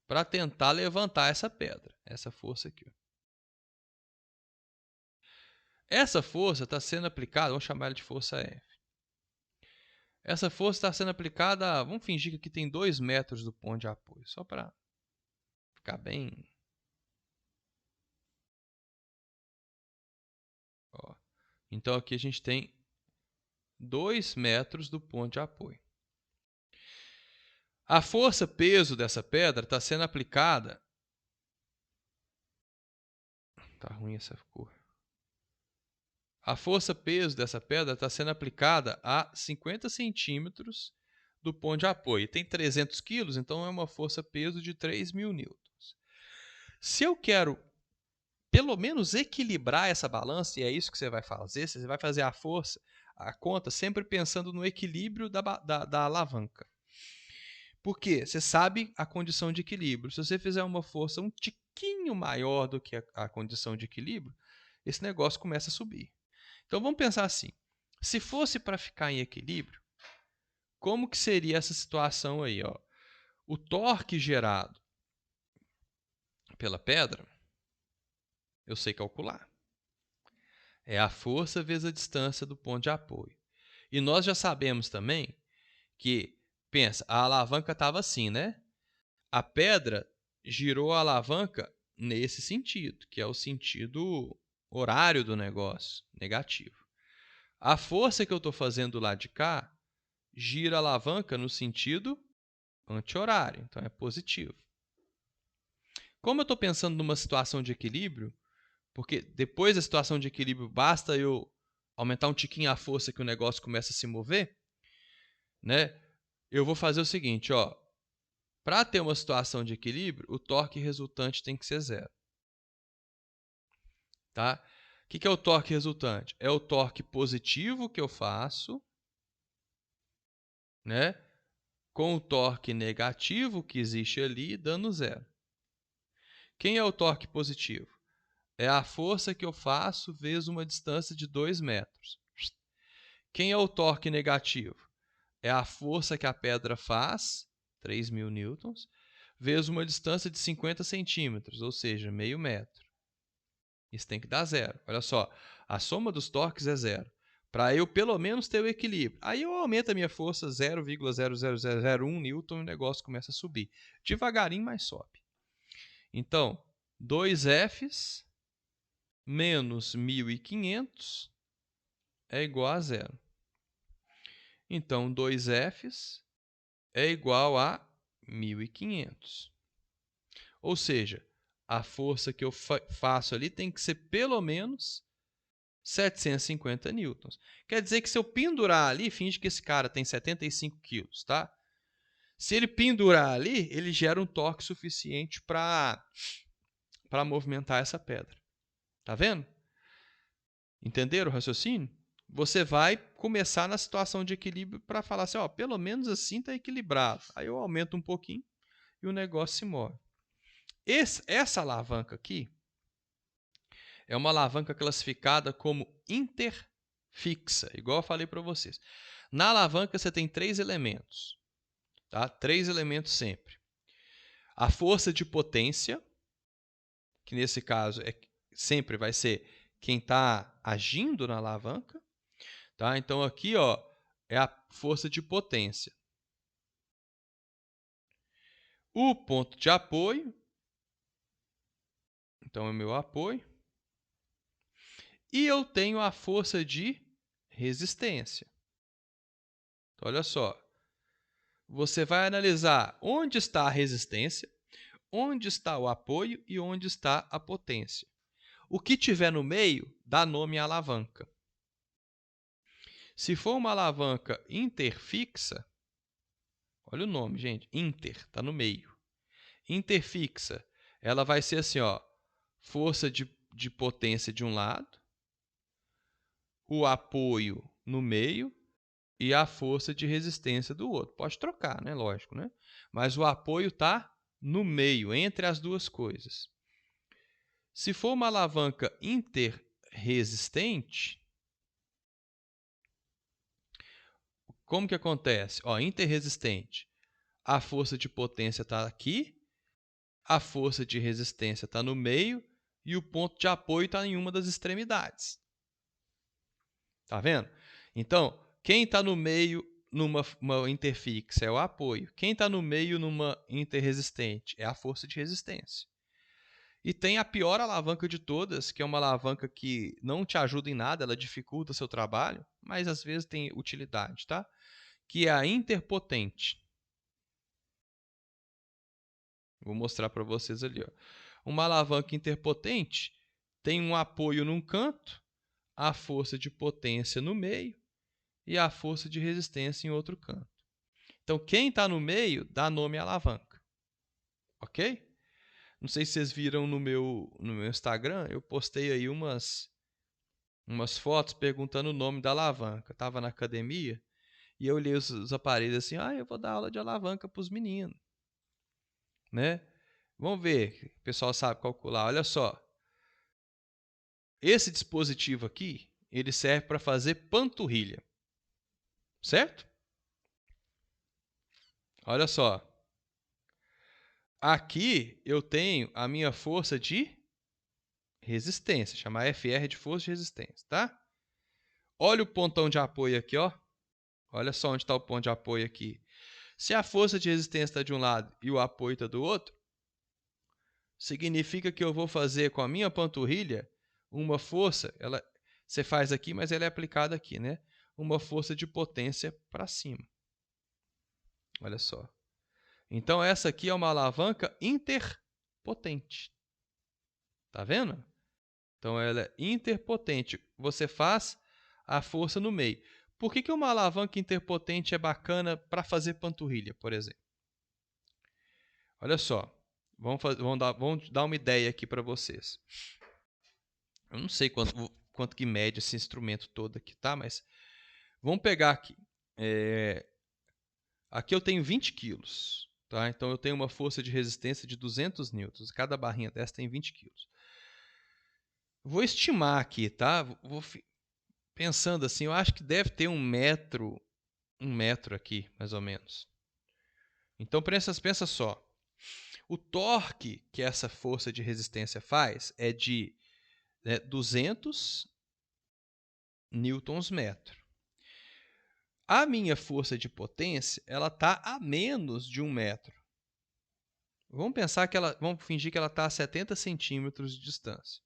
S1: para tentar levantar essa pedra, essa força aqui. Essa força está sendo aplicada, vamos chamar ela de força F. Essa força está sendo aplicada, vamos fingir que aqui tem 2 metros do ponto de apoio, só para ficar bem. Ó. Então aqui a gente tem 2 metros do ponto de apoio. A força peso dessa pedra está sendo aplicada. Tá ruim essa cor. A força peso dessa pedra está sendo aplicada a 50 centímetros do ponto de apoio. Tem 300 quilos, então é uma força peso de 3.000 newtons. Se eu quero pelo menos equilibrar essa balança, e é isso que você vai fazer, você vai fazer a força, a conta, sempre pensando no equilíbrio da alavanca. Porque você sabe a condição de equilíbrio. Se você fizer uma força um tiquinho maior do que a condição de equilíbrio, esse negócio começa a subir. Então vamos pensar assim, se fosse para ficar em equilíbrio, como que seria essa situação aí? Ó? O torque gerado pela pedra, eu sei calcular. É a força vezes a distância do ponto de apoio. E nós já sabemos também que, pensa, a alavanca estava assim, né? A pedra girou a alavanca nesse sentido, que é o sentido horário do negócio, negativo. A força que eu estou fazendo do lado de cá gira a alavanca no sentido anti-horário, então é positivo. Como eu estou pensando numa situação de equilíbrio, porque depois da situação de equilíbrio basta eu aumentar um tiquinho a força que o negócio começa a se mover, né? Eu vou fazer o seguinte, ó. Para ter uma situação de equilíbrio, o torque resultante tem que ser zero. Tá? O que é o torque resultante? É o torque positivo que eu faço, né? Com o torque negativo que existe ali, dando zero. Quem é o torque positivo? É a força que eu faço vezes uma distância de 2 metros. Quem é o torque negativo? É a força que a pedra faz, 3.000 newtons, vezes uma distância de 50 centímetros, ou seja, meio metro. Isso tem que dar zero. Olha só, a soma dos torques é zero. Para eu pelo menos ter o equilíbrio. Aí eu aumento a minha força 0,00001 newton e o negócio começa a subir. Devagarinho, mas sobe. Então, 2Fs menos 1.500 é igual a zero. Então, 2Fs é igual a 1.500. Ou seja, a força que eu faço ali tem que ser pelo menos 750 newtons. Quer dizer que se eu pendurar ali, finge que esse cara tem 75 quilos, tá? Se ele pendurar ali, ele gera um torque suficiente para movimentar essa pedra. Tá vendo? Entenderam o raciocínio? Você vai começar na situação de equilíbrio para falar assim, ó, pelo menos assim está equilibrado. Aí eu aumento um pouquinho e o negócio se move. Essa alavanca aqui é uma alavanca classificada como interfixa, igual eu falei para vocês. Na alavanca você tem 3 elementos, tá? 3 elementos sempre. A força de potência, que nesse caso sempre vai ser quem está agindo na alavanca, tá? Então aqui, ó, é a força de potência. O ponto de apoio, então é o meu apoio. E eu tenho a força de resistência. Então, olha só, você vai analisar onde está a resistência, onde está o apoio e onde está a potência. O que tiver no meio dá nome à alavanca. Se for uma alavanca interfixa, olha o nome, gente, inter, está no meio. Interfixa, ela vai ser assim, ó, força de potência de um lado, o apoio no meio e a força de resistência do outro. Pode trocar, né? Lógico, né? Mas o apoio está no meio, entre as duas coisas. Se for uma alavanca interresistente, como que acontece? Ó, interresistente, a força de potência está aqui, a força de resistência está no meio e o ponto de apoio está em uma das extremidades. Tá vendo? Então, quem está no meio numa interfixa é o apoio. Quem está no meio numa interresistente é a força de resistência. E tem a pior alavanca de todas, que é uma alavanca que não te ajuda em nada, ela dificulta o seu trabalho, mas às vezes tem utilidade, tá? Que é a interpotente. Vou mostrar para vocês ali, ó. Uma alavanca interpotente tem um apoio num canto, a força de potência no meio e a força de resistência em outro canto. Então, quem está no meio dá nome à alavanca. Ok? Não sei se vocês viram no meu Instagram, eu postei aí umas fotos perguntando o nome da alavanca. Estava na academia e eu olhei os aparelhos assim, eu vou dar aula de alavanca para os meninos. Né? Vamos ver, o pessoal sabe calcular. Olha só, esse dispositivo aqui, ele serve para fazer panturrilha. Certo? Olha só. Aqui eu tenho a minha força de resistência, chamar FR de força de resistência, tá? Olha o pontão de apoio aqui, ó. Olha só onde está o ponto de apoio aqui. Se a força de resistência está de um lado e o apoio está do outro, significa que eu vou fazer com a minha panturrilha uma força, você faz aqui, mas ela é aplicada aqui, né? Uma força de potência para cima. Olha só. Então, essa aqui é uma alavanca interpotente. Tá vendo? Então, ela é interpotente. Você faz a força no meio. Por que uma alavanca interpotente é bacana para fazer panturrilha, por exemplo? Olha só. Vamos dar uma ideia aqui para vocês. Eu não sei quanto que mede esse instrumento todo aqui, tá? Mas vamos pegar aqui. Aqui eu tenho 20 quilos. Tá? Então, eu tenho uma força de resistência de 200 newtons. Cada barrinha dessa tem 20 quilos. Vou estimar aqui, tá? Vou pensando assim, eu acho que deve ter um metro aqui, mais ou menos. Então, pensa só. O torque que essa força de resistência faz é de 200 newtons-metro. A minha força de potência, ela está a menos de 1 metro. Vamos fingir que ela está a 70 centímetros de distância.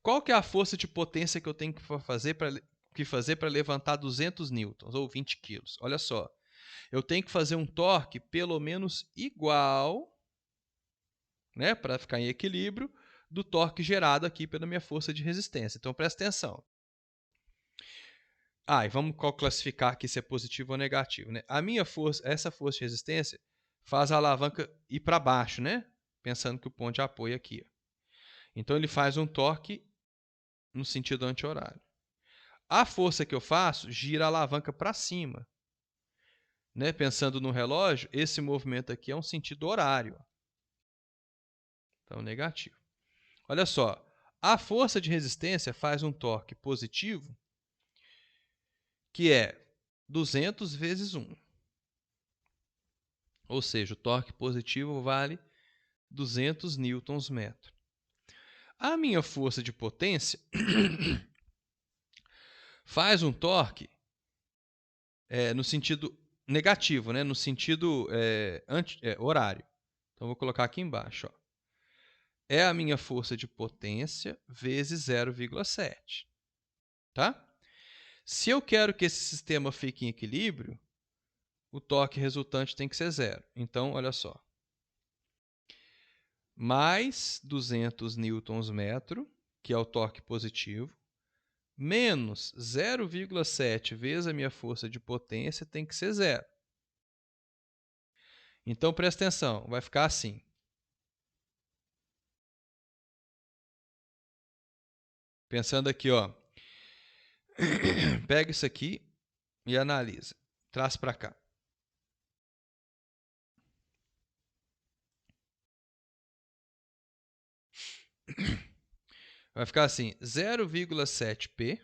S1: Qual que é a força de potência que eu tenho que fazer para levantar 200 newtons ou 20 quilos? Olha só, eu tenho que fazer um torque pelo menos igual, né, para ficar em equilíbrio, do torque gerado aqui pela minha força de resistência. Então, presta atenção. E vamos classificar aqui se é positivo ou negativo, né? Essa força de resistência faz a alavanca ir para baixo, né? Pensando que o ponto de apoio é aqui. Então, ele faz um torque no sentido anti-horário. A força que eu faço gira a alavanca para cima. Né? Pensando no relógio, esse movimento aqui é um sentido horário. Então, negativo. Olha só, a força de resistência faz um torque positivo, que é 200 vezes 1. Ou seja, o torque positivo vale 200 newtons-metro. A minha força de potência faz um torque no sentido negativo, né? No sentido horário. Então, vou colocar aqui embaixo. Ó. É a minha força de potência vezes 0,7. Tá? Se eu quero que esse sistema fique em equilíbrio, o torque resultante tem que ser 0. Então, olha só. Mais 200 newtons-metro, que é o torque positivo, menos 0,7 vezes a minha força de potência tem que ser 0. Então, presta atenção, vai ficar assim. Pensando aqui, ó. Pega isso aqui e analisa. Traz para cá. Vai ficar assim, 0,7P.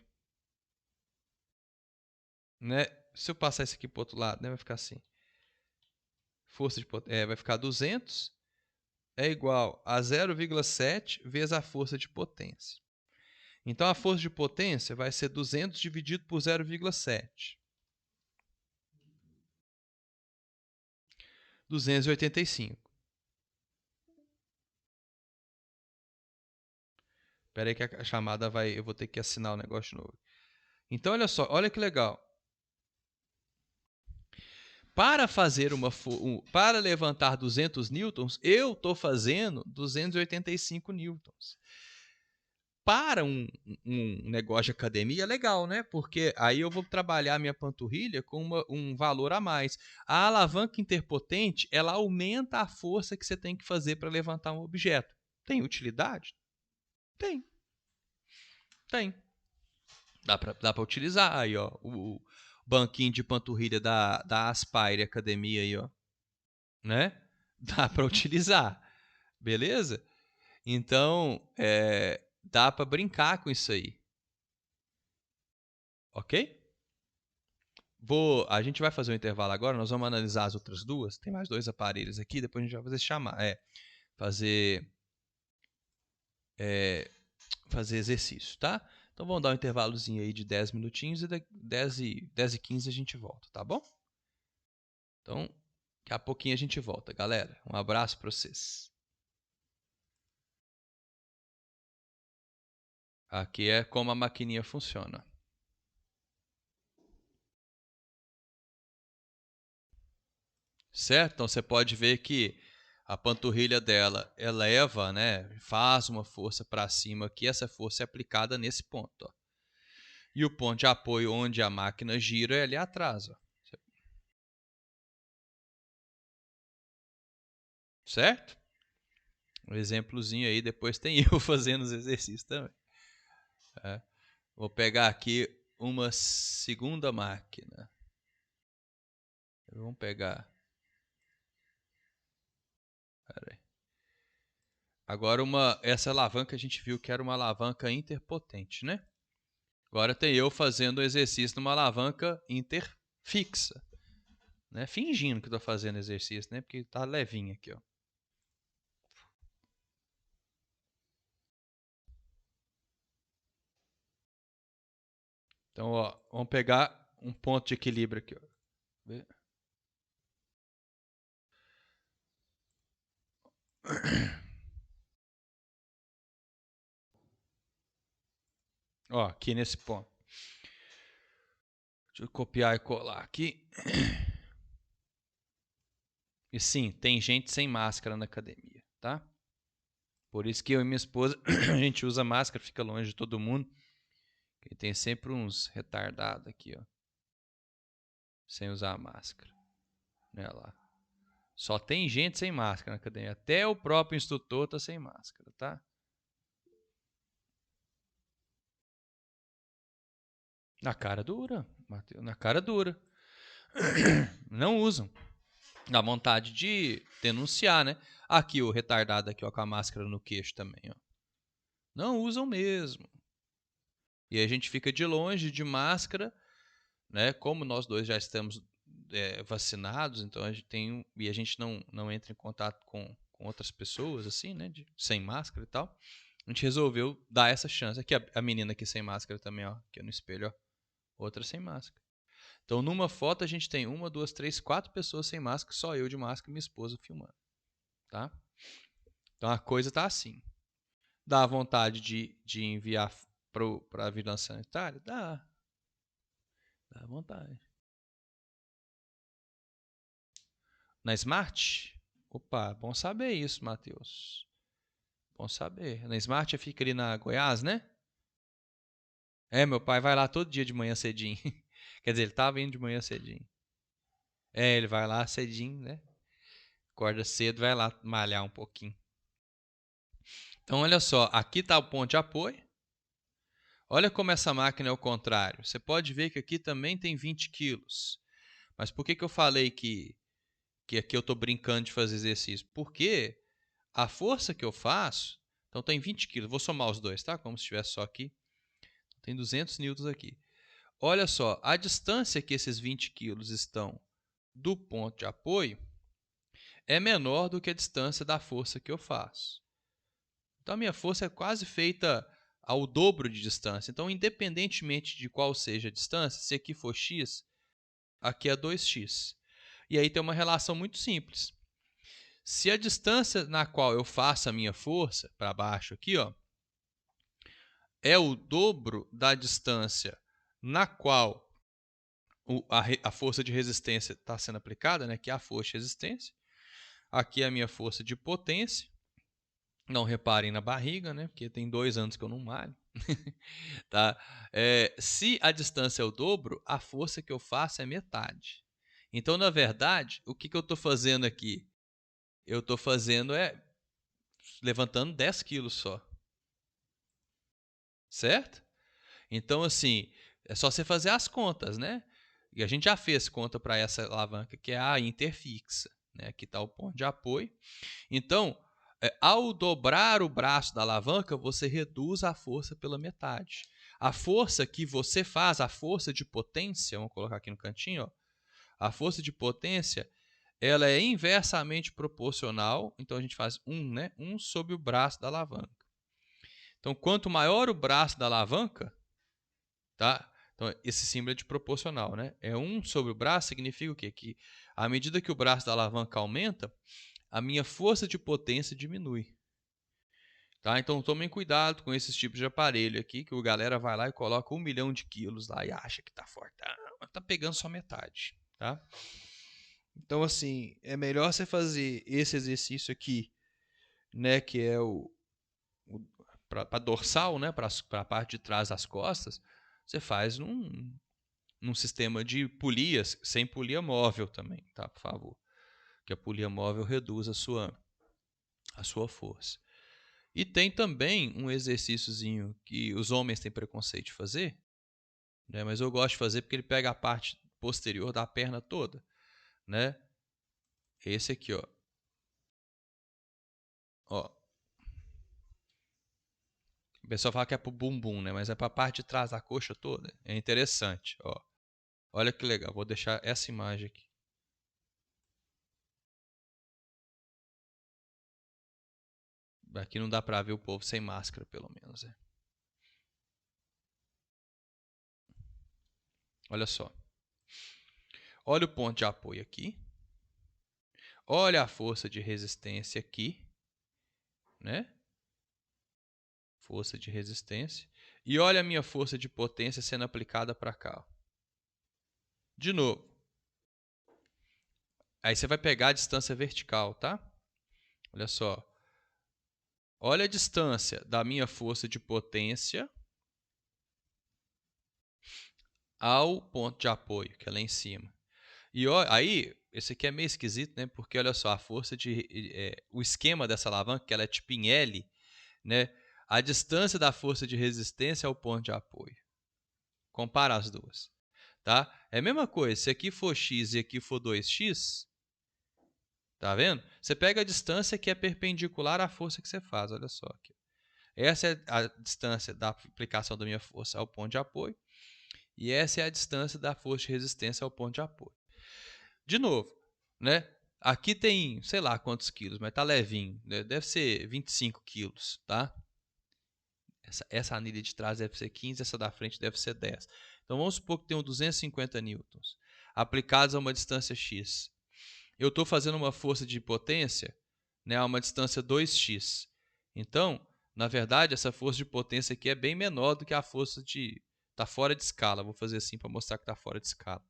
S1: Né? Se eu passar isso aqui para o outro lado, né? Vai ficar assim. Força de potência vai ficar 200 é igual a 0,7 vezes a força de potência. Então, a força de potência vai ser 200 dividido por 0,7. 285. Espera aí que a chamada vai... Eu vou ter que assinar o negócio de novo. Então, olha só. Olha que legal. Para para levantar 200 newtons, eu estou fazendo 285 newtons. Para um negócio de academia é legal, né? Porque aí eu vou trabalhar minha panturrilha com um valor a mais. A alavanca interpotente, ela aumenta a força que você tem que fazer para levantar um objeto. Tem utilidade? Tem. Tem. Dá para utilizar aí, ó. O banquinho de panturrilha da Aspire Academia aí, ó. Né? Dá para utilizar. Beleza? Então, dá para brincar com isso aí. Ok? A gente vai fazer um intervalo agora, nós vamos analisar as outras duas. Tem mais 2 aparelhos aqui, depois a gente vai fazer exercício, tá? Então vamos dar um intervalozinho aí de 10 minutinhos e 10 e 15 a gente volta, tá bom? Então, daqui a pouquinho a gente volta, galera. Um abraço para vocês. Aqui é como a maquininha funciona. Certo? Então você pode ver que a panturrilha dela eleva, né? Faz uma força para cima aqui, essa força é aplicada nesse ponto. Ó. E o ponto de apoio onde a máquina gira é ali atrás. Ó. Certo? Um exemplozinho aí, depois tem eu fazendo os exercícios também. Vou pegar aqui uma segunda máquina. Vamos pegar. Pera aí. Agora essa alavanca a gente viu que era uma alavanca interpotente, né? Agora tem eu fazendo o exercício numa alavanca interfixa. Né? Fingindo que estou fazendo exercício, né? Porque tá levinho aqui, ó. Então, ó, vamos pegar um ponto de equilíbrio aqui, ó. Vê? Ó, aqui nesse ponto. Deixa eu copiar e colar aqui. E sim, tem gente sem máscara na academia, tá? Por isso que eu e minha esposa, a gente usa máscara, fica longe de todo mundo. E tem sempre uns retardados aqui, ó. Sem usar a máscara. Olha lá. Só tem gente sem máscara na academia. Até o próprio instrutor tá sem máscara, tá? Na cara dura, Matheus, na cara dura. Não usam. Dá vontade de denunciar, né? Aqui o retardado aqui, ó, com a máscara no queixo também, ó. Não usam mesmo. E a gente fica de longe de máscara, né? Como nós dois já estamos vacinados, então a gente tem e a gente não entra em contato com outras pessoas assim, né? Sem máscara e tal. A gente resolveu dar essa chance. Aqui a menina aqui sem máscara também, ó, aqui no espelho, ó. Outra sem máscara. Então, numa foto a gente tem 1, 2, 3, 4 pessoas sem máscara, só eu de máscara e minha esposa filmando, tá? Então a coisa tá assim. Dá vontade de enviar para a vigilância sanitária? Dá vontade. Na Smart? Opa, bom saber isso, Matheus. Bom saber. Na Smart fica ali na Goiás, né? É, meu pai vai lá todo dia de manhã cedinho. Quer dizer, ele tava indo de manhã cedinho. É, ele vai lá cedinho, né? Acorda cedo, vai lá malhar um pouquinho. Então, olha só, aqui está o ponto de apoio. Olha como essa máquina é o contrário. Você pode ver que aqui também tem 20 quilos. Mas por que eu falei que aqui eu estou brincando de fazer exercício? Porque a força que eu faço, então tem 20 quilos. Vou somar os dois, tá? Como se estivesse só aqui. Tem 200 newtons aqui. Olha só, a distância que esses 20 quilos estão do ponto de apoio é menor do que a distância da força que eu faço. Então a minha força é quase feita ao dobro de distância. Então, independentemente de qual seja a distância, se aqui for x, aqui é 2x. E aí tem uma relação muito simples. Se a distância na qual eu faço a minha força, para baixo aqui, ó, é o dobro da distância na qual a força de resistência está sendo aplicada, né, que é a força de resistência, aqui é a minha força de potência. Não reparem na barriga, né, porque tem 2 anos que eu não malho. Tá? Se a distância é o dobro, a força que eu faço é metade. Então, na verdade, o que eu estou fazendo aqui? Eu estou fazendo levantando 10 quilos só. Certo? Então, assim, é só você fazer as contas, né? E a gente já fez conta para essa alavanca, que é a interfixa, né? Aqui está o ponto de apoio. Então, ao dobrar o braço da alavanca, você reduz a força pela metade. A força que você faz, a força de potência, vamos colocar aqui no cantinho, ó, a força de potência, ela é inversamente proporcional, então a gente faz 1, né? 1 sobre o braço da alavanca. Então, quanto maior o braço da alavanca, tá? Então, esse símbolo é de proporcional, né? 1 sobre o braço significa o quê? Que à medida que o braço da alavanca aumenta, a minha força de potência diminui. Tá? Então tomem cuidado com esses tipos de aparelho aqui, que o galera vai lá e coloca 1 milhão de quilos lá e acha que tá forte. Mas tá pegando só metade. Tá? Então, assim, é melhor você fazer esse exercício aqui, né? Que é para dorsal, né? Para a parte de trás das costas. Você faz num sistema de polias, sem polia móvel também, tá? Por favor. Que a polia móvel reduz a sua força. E tem também um exercíciozinho que os homens têm preconceito de fazer, né? Mas eu gosto de fazer porque ele pega a parte posterior da perna toda, né? Esse aqui, ó. Ó. O pessoal fala que é pro bumbum, né? Mas é para a parte de trás da coxa toda. É interessante, ó. Olha que legal. Vou deixar essa imagem aqui. Aqui não dá para ver o povo sem máscara, pelo menos, Olha só. Olha o ponto de apoio aqui. Olha a força de resistência aqui, né? Força de resistência. E olha a minha força de potência sendo aplicada para cá. Ó. De novo. Aí você vai pegar a distância vertical, tá? Olha só. Olha a distância da minha força de potência ao ponto de apoio, que é lá em cima. E ó, aí, esse aqui é meio esquisito, né? Porque olha só, a força de. O esquema dessa alavanca, que ela é tipo em L, né? A distância da força de resistência ao ponto de apoio. Compara as duas. Tá? É a mesma coisa, se aqui for x e aqui for 2x, tá vendo? Você pega a distância que é perpendicular à força que você faz, olha só aqui. Essa é a distância da aplicação da minha força ao ponto de apoio. E essa é a distância da força de resistência ao ponto de apoio. De novo, né? Aqui tem, sei lá quantos quilos, mas tá levinho. Né? Deve ser 25 quilos, tá? Essa anilha de trás deve ser 15, essa da frente deve ser 10. Então vamos supor que tenham 250 newtons aplicados a uma distância x. Eu estou fazendo uma força de potência, né, a uma distância 2x. Então, na verdade, essa força de potência aqui é bem menor do que a força de... Está fora de escala. Vou fazer assim para mostrar que está fora de escala.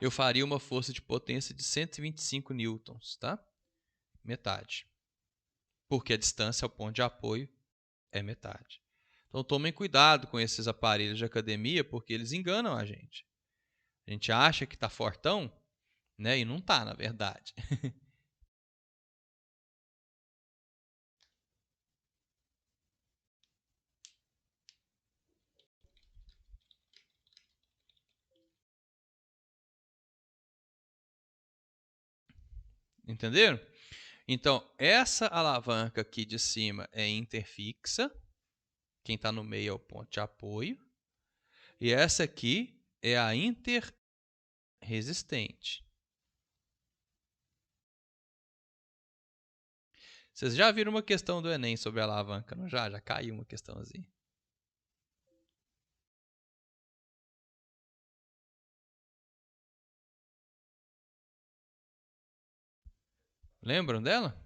S1: Eu faria uma força de potência de 125 newtons, tá? Metade. Porque a distância ao ponto de apoio é metade. Então tomem cuidado com esses aparelhos de academia, porque eles enganam a gente. A gente acha que está fortão, né? E não está, na verdade. Entenderam? Então, essa alavanca aqui de cima é interfixa. Quem está no meio é o ponto de apoio. E essa aqui é a interresistente. Vocês já viram uma questão do Enem sobre a alavanca, não já? Já caiu uma questãozinha. Lembram dela?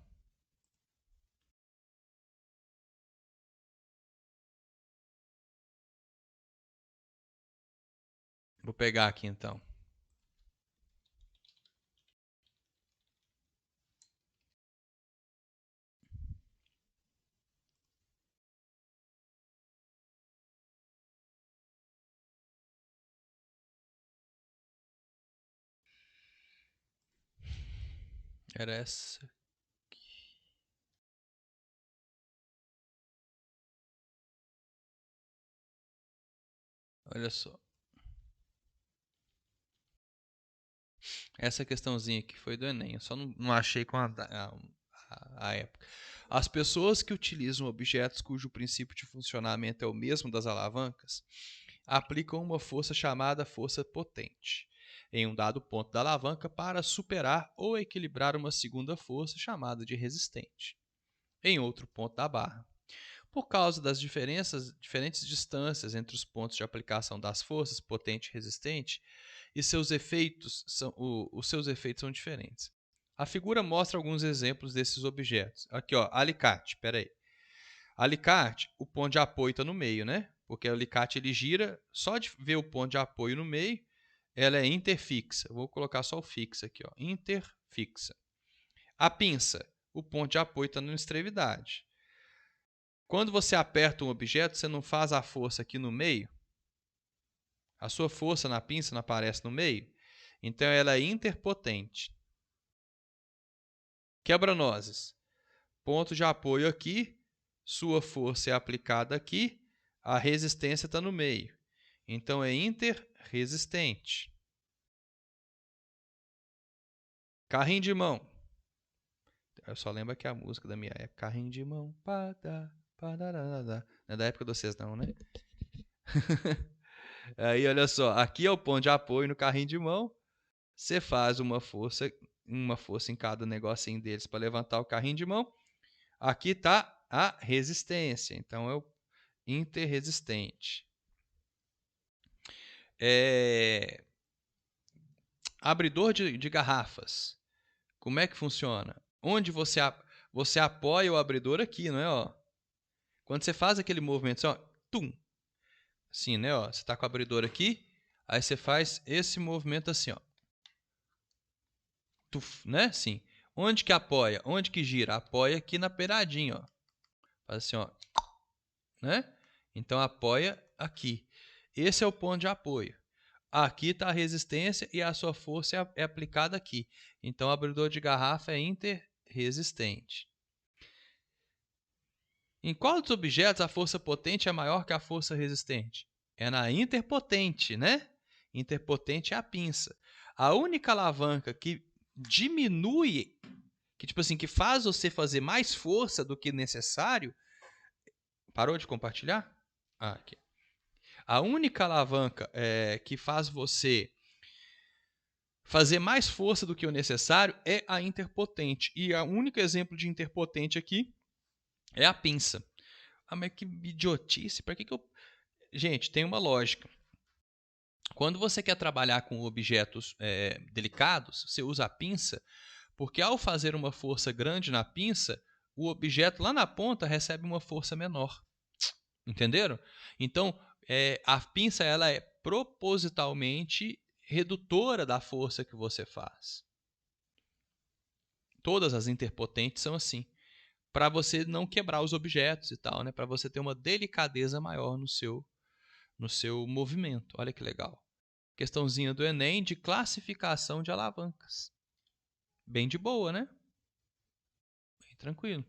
S1: Vou pegar aqui então. Era essa. Olha só. Essa questãozinha aqui foi do Enem. Eu só não achei com a época. As pessoas que utilizam objetos cujo princípio de funcionamento é o mesmo das alavancas aplicam uma força chamada força potente em um dado ponto da alavanca para superar ou equilibrar uma segunda força chamada de resistente em outro ponto da barra. Por causa das diferentes distâncias entre os pontos de aplicação das forças potente e resistente, e seus efeitos os seus efeitos são diferentes. A figura mostra alguns exemplos desses objetos. Aqui, ó, alicate, peraí. Alicate, o ponto de apoio está no meio, né? Porque o alicate ele gira, só de ver o ponto de apoio no meio, ela é interfixa. Vou colocar só o fixa aqui, ó, interfixa. A pinça, o ponto de apoio está na extremidade. Quando você aperta um objeto, você não faz a força aqui no meio? A sua força na pinça não aparece no meio? Então, ela é interpotente. Quebra-nozes. Ponto de apoio aqui, sua força é aplicada aqui, a resistência está no meio. Então, é interresistente. Carrinho de mão. Eu só lembro que a música da minha época. Carrinho de mão. Não é da época de vocês não, né? Aí, olha só. Aqui é o ponto de apoio no carrinho de mão. Você faz uma força em cada negocinho deles para levantar o carrinho de mão. Aqui está a resistência. Então, é o interresistente. Abridor de garrafas. Como é que funciona? Onde você apoia o abridor aqui, não é? Ó. Quando você faz aquele movimento assim, ó, tum, assim, né? Ó, você está com o abridor aqui, aí você faz esse movimento assim, ó, tuf, né? Assim. Onde que apoia? Onde que gira? Apoia aqui na beiradinha, ó. Faz assim, ó, né? Então apoia aqui. Esse é o ponto de apoio. Aqui está a resistência e a sua força é aplicada aqui. Então o abridor de garrafa é interresistente. Em qual dos objetos a força potente é maior que a força resistente? É na interpotente, né? Interpotente é a pinça. A única alavanca que diminui, que tipo assim, que faz você fazer mais força do que necessário. Parou de compartilhar? Aqui. A única alavanca que faz você fazer mais força do que o necessário é a interpotente. E o único exemplo de interpotente aqui é a pinça. Ah, mas que idiotice. Para que eu... Gente, tem uma lógica. Quando você quer trabalhar com objetos delicados, você usa a pinça, porque ao fazer uma força grande na pinça, o objeto lá na ponta recebe uma força menor. Entenderam? Então, a pinça ela é propositalmente redutora da força que você faz. Todas as interpotentes são assim, para você não quebrar os objetos e tal, né? Para você ter uma delicadeza maior no seu movimento. Olha que legal. Questãozinha do Enem de classificação de alavancas. Bem de boa, né? Bem tranquilo.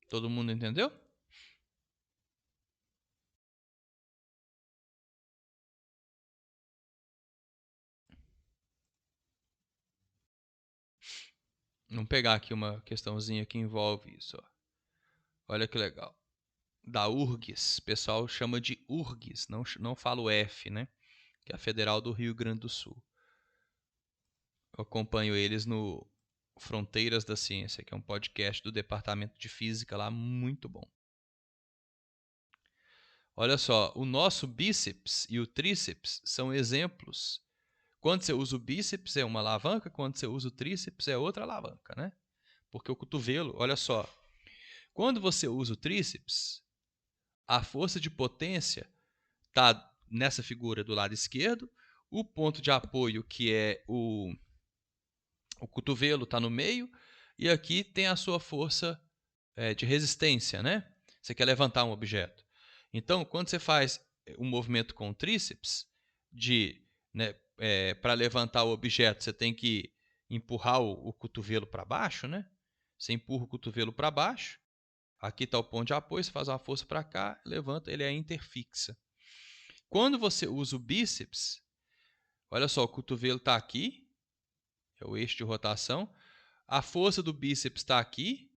S1: Todo mundo entendeu? Vamos pegar aqui uma questãozinha que envolve isso. Ó. Olha que legal. Da URGS, o pessoal chama de URGS, não fala o F, né? Que é a Federal do Rio Grande do Sul. Eu acompanho eles no Fronteiras da Ciência, que é um podcast do Departamento de Física lá, muito bom. Olha só, o nosso bíceps e o tríceps são exemplos. Quando você usa o bíceps é uma alavanca, quando você usa o tríceps é outra alavanca, né? Porque o cotovelo, olha só, quando você usa o tríceps, a força de potência está nessa figura do lado esquerdo, o ponto de apoio, que é o cotovelo, está no meio, e aqui tem a sua força de resistência, né? Você quer levantar um objeto. Então, quando você faz um movimento com o tríceps, né, para levantar o objeto, você tem que empurrar o cotovelo para baixo, né? Você empurra o cotovelo para baixo, aqui está o ponto de apoio, você faz uma força para cá, levanta, ele é interfixa. Quando você usa o bíceps, olha só, o cotovelo está aqui, é o eixo de rotação, a força do bíceps está aqui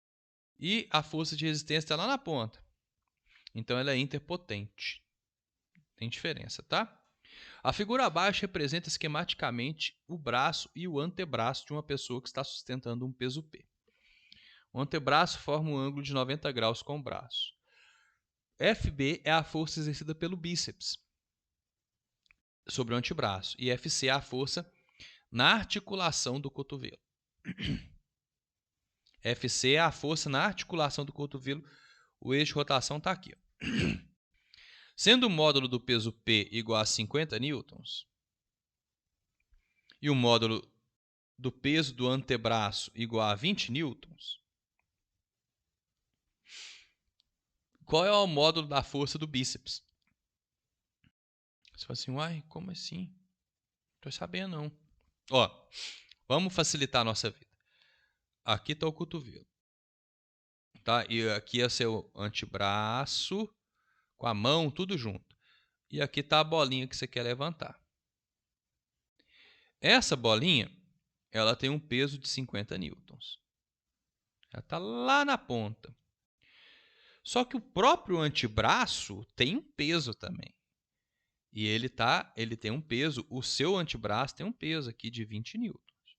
S1: e a força de resistência está lá na ponta. Então ela é interpotente. Tem diferença, tá? A figura abaixo representa esquematicamente o braço e o antebraço de uma pessoa que está sustentando um peso P. O antebraço forma um ângulo de 90 graus com o braço. FB é a força exercida pelo bíceps sobre o antebraço e FC é a força na articulação do cotovelo. FC é a força na articulação do cotovelo. O eixo de rotação está aqui. Ó. Sendo o módulo do peso P igual a 50 newtons e o módulo do peso do antebraço igual a 20 newtons, qual é o módulo da força do bíceps? Você fala assim, uai, como assim? Não estou sabendo não. Ó, vamos facilitar a nossa vida. Aqui está o cotovelo. Tá? E aqui é o seu antebraço com a mão, tudo junto. E aqui está a bolinha que você quer levantar. Essa bolinha, ela tem um peso de 50 newtons. Ela está lá na ponta. Só que o próprio antebraço tem um peso também. E ele tem um peso, o seu antebraço tem um peso aqui de 20 newtons.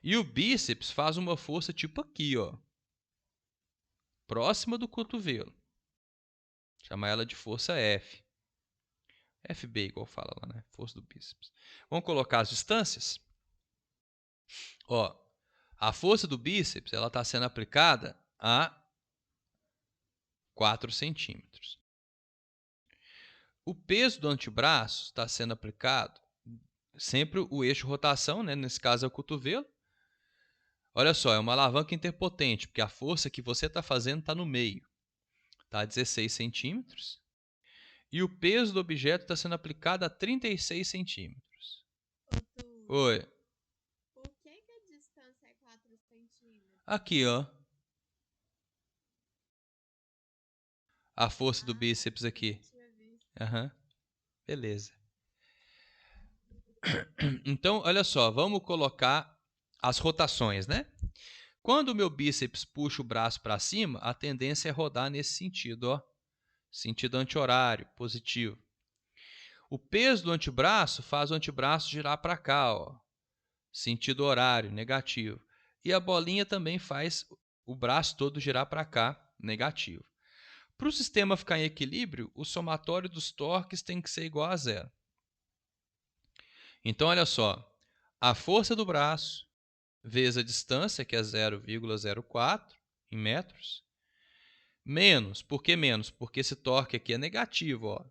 S1: E o bíceps faz uma força tipo aqui, ó, próxima do cotovelo. Chama ela de força F. FB, igual fala lá, né? Força do bíceps. Vamos colocar as distâncias? Ó, a força do bíceps ela está sendo aplicada a 4 centímetros. O peso do antebraço está sendo aplicado, sempre o eixo de rotação, né? Nesse caso é o cotovelo. Olha só, é uma alavanca interpotente, porque a força que você está fazendo está no meio. Está a 16 centímetros. E o peso do objeto está sendo aplicado a 36 centímetros. Oi.
S2: Por que a distância é 4 centímetros?
S1: Aqui, ó. A força do bíceps aqui. Aham. Beleza. Então, olha só, vamos colocar as rotações, né? Quando o meu bíceps puxa o braço para cima, a tendência é rodar nesse sentido, ó. Sentido anti-horário, positivo. O peso do antebraço faz o antebraço girar para cá, ó. Sentido horário, negativo. E a bolinha também faz o braço todo girar para cá, negativo. Para o sistema ficar em equilíbrio, o somatório dos torques tem que ser igual a zero. Então, olha só, a força do braço vezes a distância, que é 0,04 em metros, menos, por que menos? Porque esse torque aqui é negativo, ó,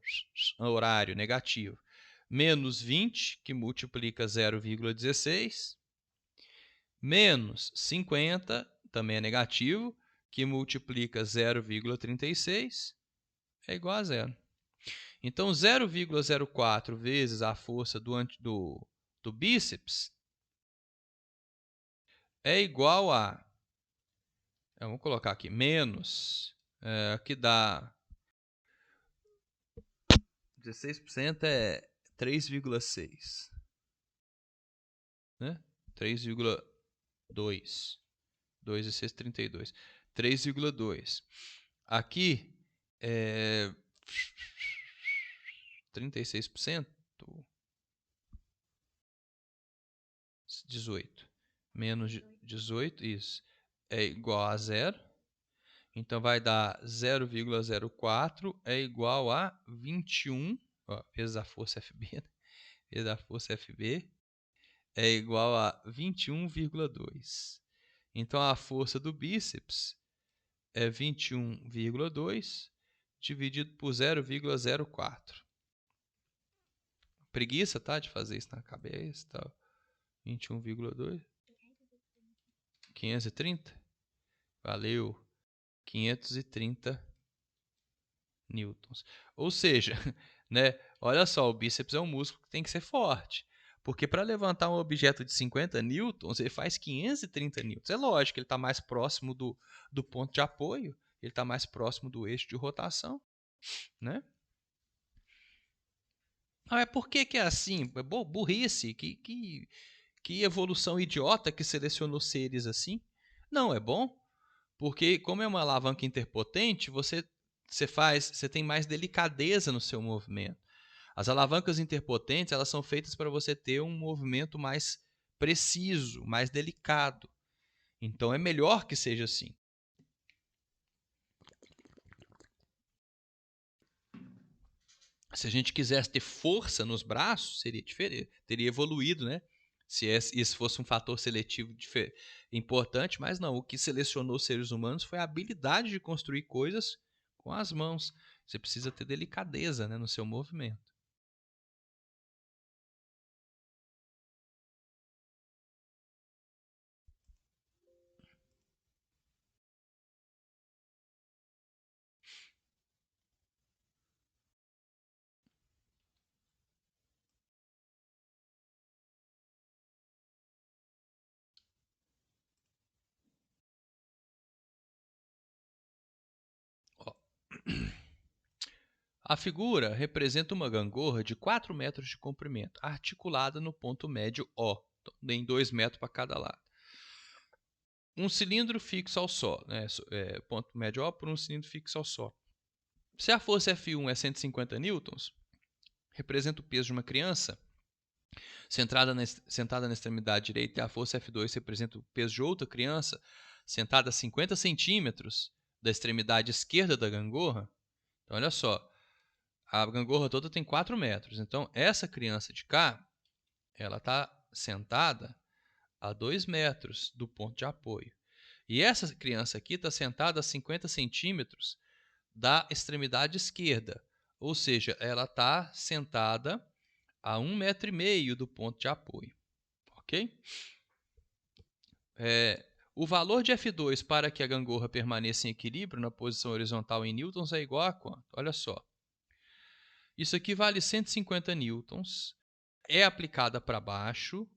S1: horário negativo, menos 20, que multiplica 0,16, menos 50, também é negativo, que multiplica 0,36, é igual a zero. Então, 0,04 vezes a força do bíceps é igual a... Vamos colocar aqui, menos, que dá 16% é 3,6. Né? 3,2. 2 e 6, 32. 3,2. Aqui é 36%. 18. Menos 18, isso. É igual a zero. Então vai dar 0,04 é igual a 21, ó, vezes a força FB, né? Vezes a força FB é igual a 21,2. Então a força do bíceps é 21,2 dividido por 0,04. Preguiça, tá? De fazer isso na cabeça, tá? 21,2. 530? Valeu. 530 newtons. Ou seja, né, olha só, o bíceps é um músculo que tem que ser forte. Porque para levantar um objeto de 50 newtons, ele faz 530 newtons. É lógico, ele está mais próximo do ponto de apoio, ele está mais próximo do eixo de rotação. Né? Ah, é por que é assim? É burrice, que evolução idiota que selecionou seres assim. Não, é bom, porque como é uma alavanca interpotente, você tem mais delicadeza no seu movimento. As alavancas interpotentes, elas são feitas para você ter um movimento mais preciso, mais delicado. Então é melhor que seja assim. Se a gente quisesse ter força nos braços, seria diferente, teria evoluído, né? Se esse fosse um fator seletivo importante, mas não. O que selecionou os seres humanos foi a habilidade de construir coisas com as mãos. Você precisa ter delicadeza, né, no seu movimento. Ó. A figura representa uma gangorra de 4 metros de comprimento, articulada no ponto médio O, em 2 metros para cada lado. Um cilindro fixo ao solo, né? Ponto médio O por um cilindro fixo ao solo. Se a força F1 é 150 newtons, representa o peso de uma criança, Sentada na extremidade direita, a força F2 representa o peso de outra criança sentada a 50 centímetros da extremidade esquerda da gangorra. Então, olha só, a gangorra toda tem 4 metros. Então, essa criança de cá, ela está sentada a 2 metros do ponto de apoio. E essa criança aqui está sentada a 50 centímetros da extremidade esquerda. Ou seja, ela está sentada a 1,5 metro do ponto de apoio. Ok? O valor de F2 para que a gangorra permaneça em equilíbrio na posição horizontal em newtons é igual a quanto? Olha só. Isso aqui vale 150 newtons, é aplicada para baixo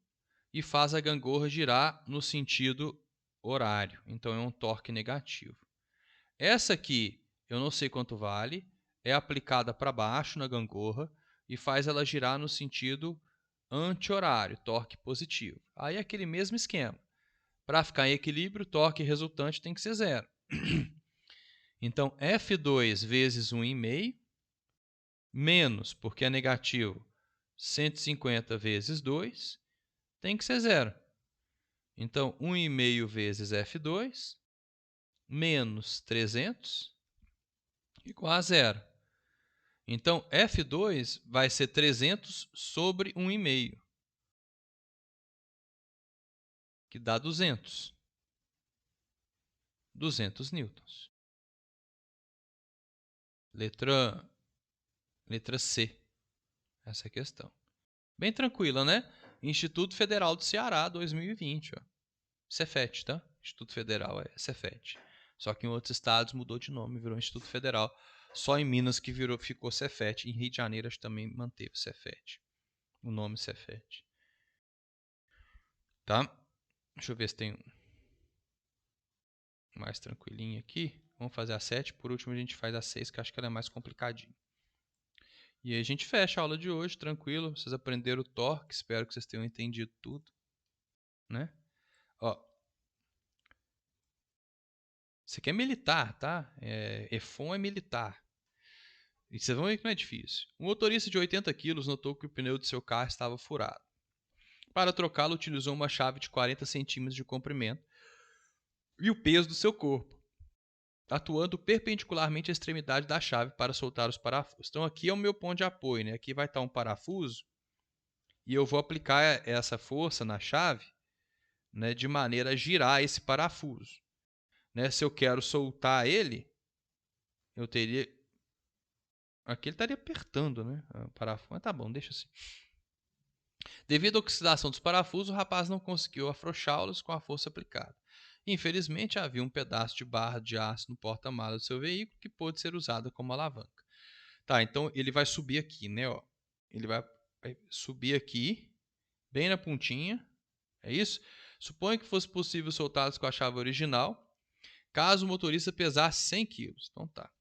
S1: e faz a gangorra girar no sentido horário. Então, é um torque negativo. Essa aqui, eu não sei quanto vale, é aplicada para baixo na gangorra e faz ela girar no sentido anti-horário, torque positivo. Aí é aquele mesmo esquema. Para ficar em equilíbrio, o torque resultante tem que ser zero. Então, F2 vezes 1,5 menos, porque é negativo, 150 vezes 2, tem que ser zero. Então, 1,5 vezes F2 menos 300 igual a zero. Então, F2 vai ser 300 sobre 1,5, que dá 200. 200 newtons. Letra C. Essa é a questão. Bem tranquila, né? Instituto Federal do Ceará, 2020. Ó. Cefet, tá? Instituto Federal é Cefet. Só que em outros estados mudou de nome, virou Instituto Federal. Só em Minas que ficou Cefet. Em Rio de Janeiro também manteve Cefet. O nome Cefet. Tá? Deixa eu ver se tem um mais tranquilinho aqui. Vamos fazer a 7. Por último, a gente faz a 6, que acho que ela é mais complicadinha. E aí a gente fecha a aula de hoje, tranquilo. Vocês aprenderam o torque, espero que vocês tenham entendido tudo. Né? Ó, isso aqui é militar, tá? EFON é militar. E vocês vão ver que não é difícil. Um motorista de 80 kg notou que o pneu de seu carro estava furado. Para trocá-lo, utilizou uma chave de 40 centímetros de comprimento e o peso do seu corpo, atuando perpendicularmente à extremidade da chave para soltar os parafusos. Então aqui é o meu ponto de apoio, né? Aqui vai estar um parafuso e eu vou aplicar essa força na chave, né, de maneira a girar esse parafuso. Né? Se eu quero soltar ele, eu teria... Aqui ele estaria apertando, né? O parafuso. Mas tá bom, deixa assim. Devido à oxidação dos parafusos, o rapaz não conseguiu afrouxá-los com a força aplicada. Infelizmente, havia um pedaço de barra de aço no porta-malas do seu veículo que pôde ser usado como alavanca. Tá, então ele vai subir aqui, né? Ó. Ele vai subir aqui, bem na pontinha. É isso? Suponha que fosse possível soltá-los com a chave original, caso o motorista pesasse 100 kg. Então tá.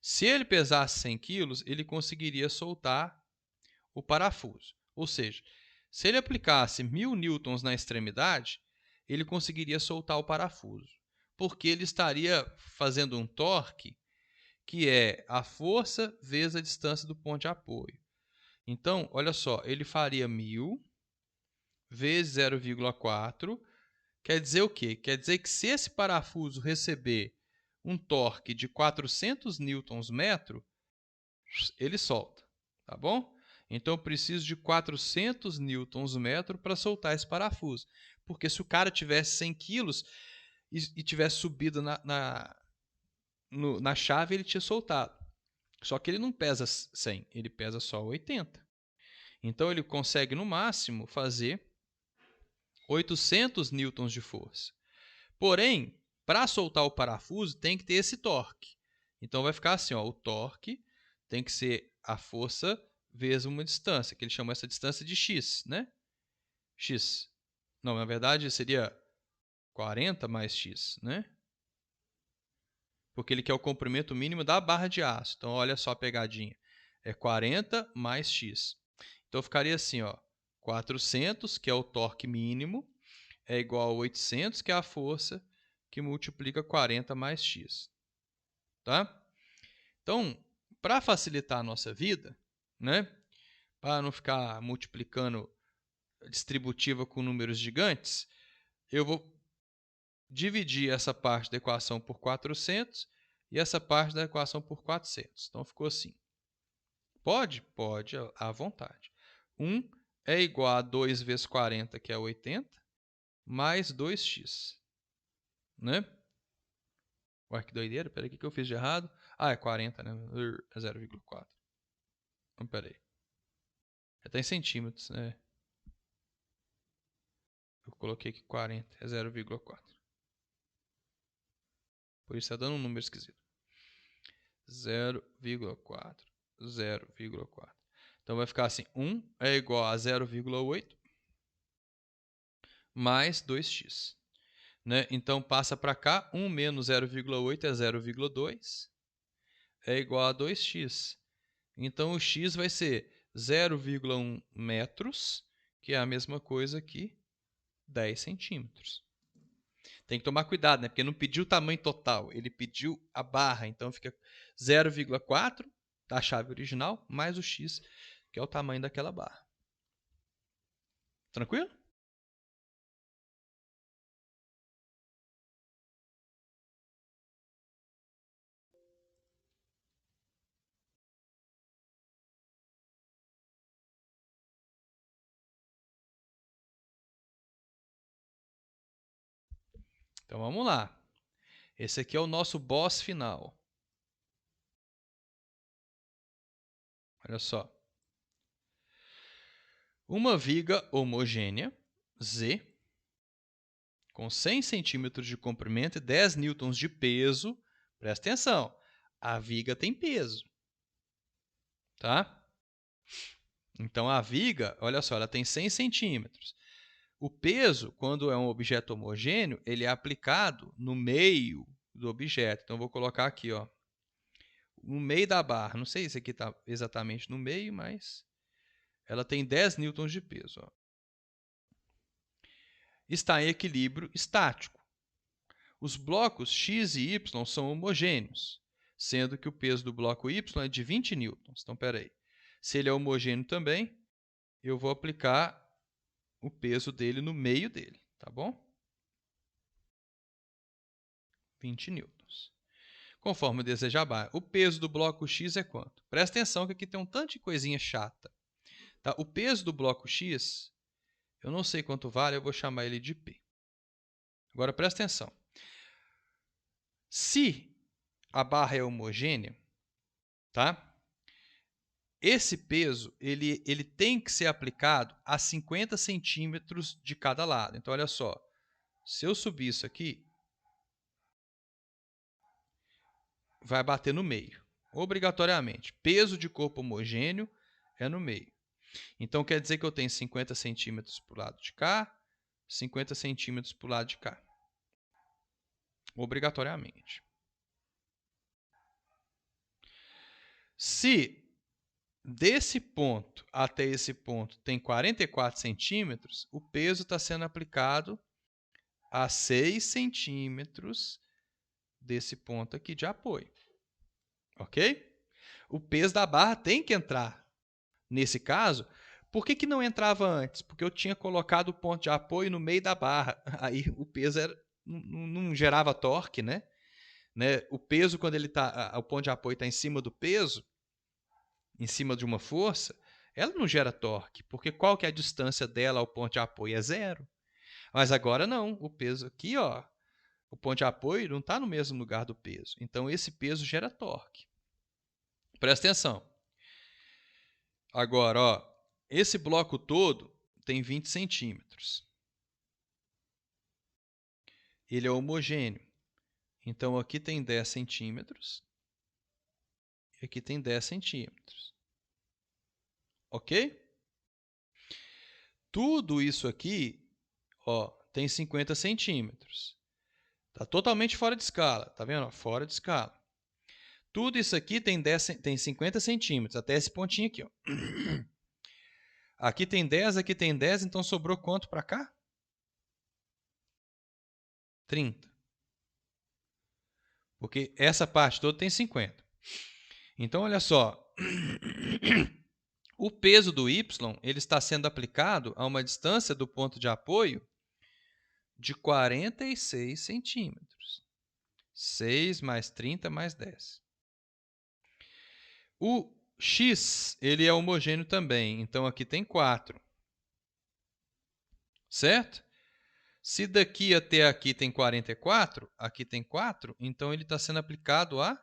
S1: Se ele pesasse 100 kg, ele conseguiria soltar o parafuso. Ou seja, se ele aplicasse 1000 newtons na extremidade, ele conseguiria soltar o parafuso, porque ele estaria fazendo um torque que é a força vezes a distância do ponto de apoio. Então, olha só, ele faria 1000 vezes 0,4, quer dizer o quê? Quer dizer que se esse parafuso receber um torque de 400 newtons-metro, ele solta, tá bom? Então eu preciso de 400 newtons-metro para soltar esse parafuso. Porque se o cara tivesse 100 quilos e tivesse subido na chave, ele tinha soltado. Só que ele não pesa 100, ele pesa só 80. Então ele consegue no máximo fazer 800 newtons de força. Porém, para soltar o parafuso tem que ter esse torque. Então vai ficar assim, ó, o torque tem que ser a força vezes uma distância, que ele chama essa distância de x, né? X. Não, na verdade seria 40 mais x, né? Porque ele quer o comprimento mínimo da barra de aço. Então, olha só a pegadinha. É 40 mais x. Então, ficaria assim, ó. 400, que é o torque mínimo, é igual a 800, que é a força, que multiplica 40 mais x. Tá? Então, para facilitar a nossa vida, né? Para não ficar multiplicando distributiva com números gigantes, eu vou dividir essa parte da equação por 400 e essa parte da equação por 400. Então, ficou assim. Pode? Pode, à vontade. 1 é igual a 2 vezes 40, que é 80, mais 2x. Né? Ué, que doideira. Peraí, o que eu fiz de errado? Ah, é 40, né? É 0,4. Então, peraí. Está em centímetros, né? Eu coloquei aqui 40, é 0,4. Por isso está dando um número esquisito. 0,4. 0,4. Então vai ficar assim, 1 é igual a 0,8 mais 2x. Né? Então passa para cá, 1 menos 0,8 é 0,2, é igual a 2x. Então o x vai ser 0,1 metros, que é a mesma coisa que 10 centímetros. Tem que tomar cuidado, né? Porque não pediu o tamanho total, ele pediu a barra. Então fica 0,4 da chave original mais o x, que é o tamanho daquela barra. Tranquilo? Então vamos lá. Esse aqui é o nosso boss final. Olha só. Uma viga homogênea, Z, com 100 centímetros de comprimento e 10 newtons de peso. Presta atenção, a viga tem peso. Tá? Então, a viga, olha só, ela tem 100 centímetros. O peso, quando é um objeto homogêneo, ele é aplicado no meio do objeto. Então, eu vou colocar aqui, ó, no meio da barra. Não sei se aqui está exatamente no meio, mas ela tem 10 newtons de peso. Ó. Está em equilíbrio estático. Os blocos x e y são homogêneos, sendo que o peso do bloco y é de 20 newtons. Então, espera aí. Se ele é homogêneo também, eu vou aplicar o peso dele no meio dele, tá bom? 20 newtons. Conforme eu desejar, o peso do bloco x é quanto? Presta atenção que aqui tem um tanto de coisinha chata. Tá? O peso do bloco x, eu não sei quanto vale, eu vou chamar ele de P. Agora, presta atenção. Se a barra é homogênea, tá? Esse peso ele tem que ser aplicado a 50 centímetros de cada lado. Então, olha só. Se eu subir isso aqui, vai bater no meio. Obrigatoriamente. Peso de corpo homogêneo é no meio. Então, quer dizer que eu tenho 50 centímetros para o lado de cá, 50 centímetros para o lado de cá. Obrigatoriamente. Se desse ponto até esse ponto tem 44 centímetros, o peso está sendo aplicado a 6 centímetros desse ponto aqui de apoio. Ok? O peso da barra tem que entrar. Nesse caso, por que não entrava antes? Porque eu tinha colocado o ponto de apoio no meio da barra. Aí o peso não gerava torque, né? O peso, quando o ponto de apoio está em cima do peso, em cima de uma força, ela não gera torque, porque qual que é a distância dela ao ponto de apoio? É 0. Mas agora não, o peso aqui, ó, o ponto de apoio não está no mesmo lugar do peso. Então, esse peso gera torque. Presta atenção. Agora, ó, esse bloco todo tem 20 centímetros. Ele é homogêneo. Então, aqui tem 10 centímetros. E aqui tem 10 centímetros. Ok? Tudo isso aqui, ó, tem 50 centímetros. Está totalmente fora de escala. Tá vendo? Fora de escala. Tudo isso aqui tem 50 centímetros, até esse pontinho aqui. Ó. Aqui tem 10, aqui tem 10, então sobrou quanto para cá? 30. Porque essa parte toda tem 50. Então, olha só. O peso do Y ele está sendo aplicado a uma distância do ponto de apoio de 46 centímetros. 6 mais 30 mais 10. O X ele é homogêneo também, então aqui tem 4. Certo? Se daqui até aqui tem 44, aqui tem 4, então ele está sendo aplicado a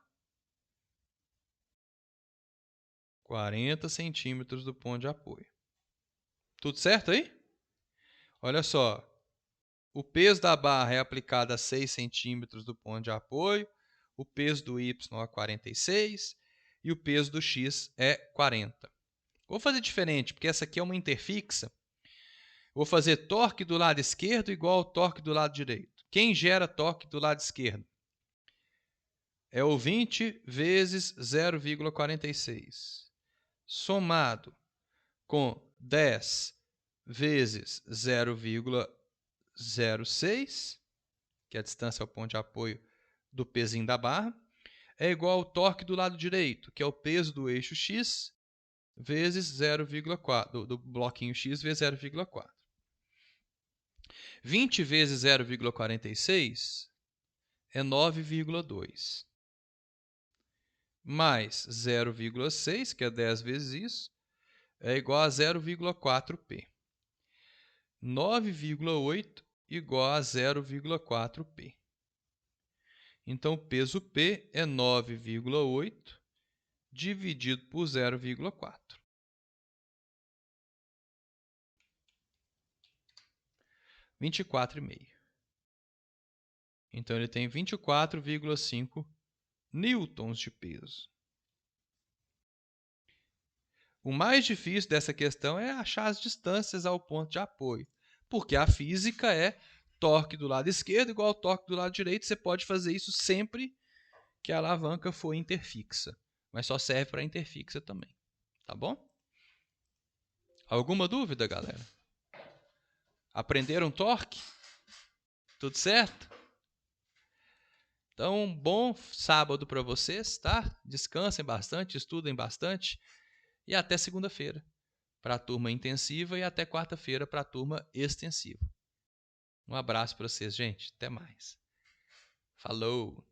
S1: 40 centímetros do ponto de apoio. Tudo certo aí? Olha só. O peso da barra é aplicado a 6 centímetros do ponto de apoio, o peso do Y é 46 e o peso do X é 40. Vou fazer diferente, porque essa aqui é uma interfixa. Vou fazer torque do lado esquerdo igual ao torque do lado direito. Quem gera torque do lado esquerdo? É o 20 vezes 0,46, somado com 10 vezes 0,06, que é a distância ao ponto de apoio do pezinho da barra, é igual ao torque do lado direito, que é o peso do eixo X, vezes 0,4, do bloquinho X vezes 0,4. 20 vezes 0,46 é 9,2. Mais 0,6, que é 10 vezes isso, é igual a 0,4P. 9,8 igual a 0,4P. Então, o peso P é 9,8 dividido por 0,4. 24,5. Então, ele tem 24,5 newtons de peso. O mais difícil dessa questão é achar as distâncias ao ponto de apoio, porque a física é torque do lado esquerdo igual ao torque do lado direito. Você pode fazer isso sempre que a alavanca for interfixa, mas só serve para interfixa também, tá bom? Alguma dúvida, galera? Aprenderam torque? Tudo certo? Então, bom sábado para vocês, tá? Descansem bastante, estudem bastante e até segunda-feira para a turma intensiva e até quarta-feira para a turma extensiva. Um abraço para vocês, gente. Até mais. Falou!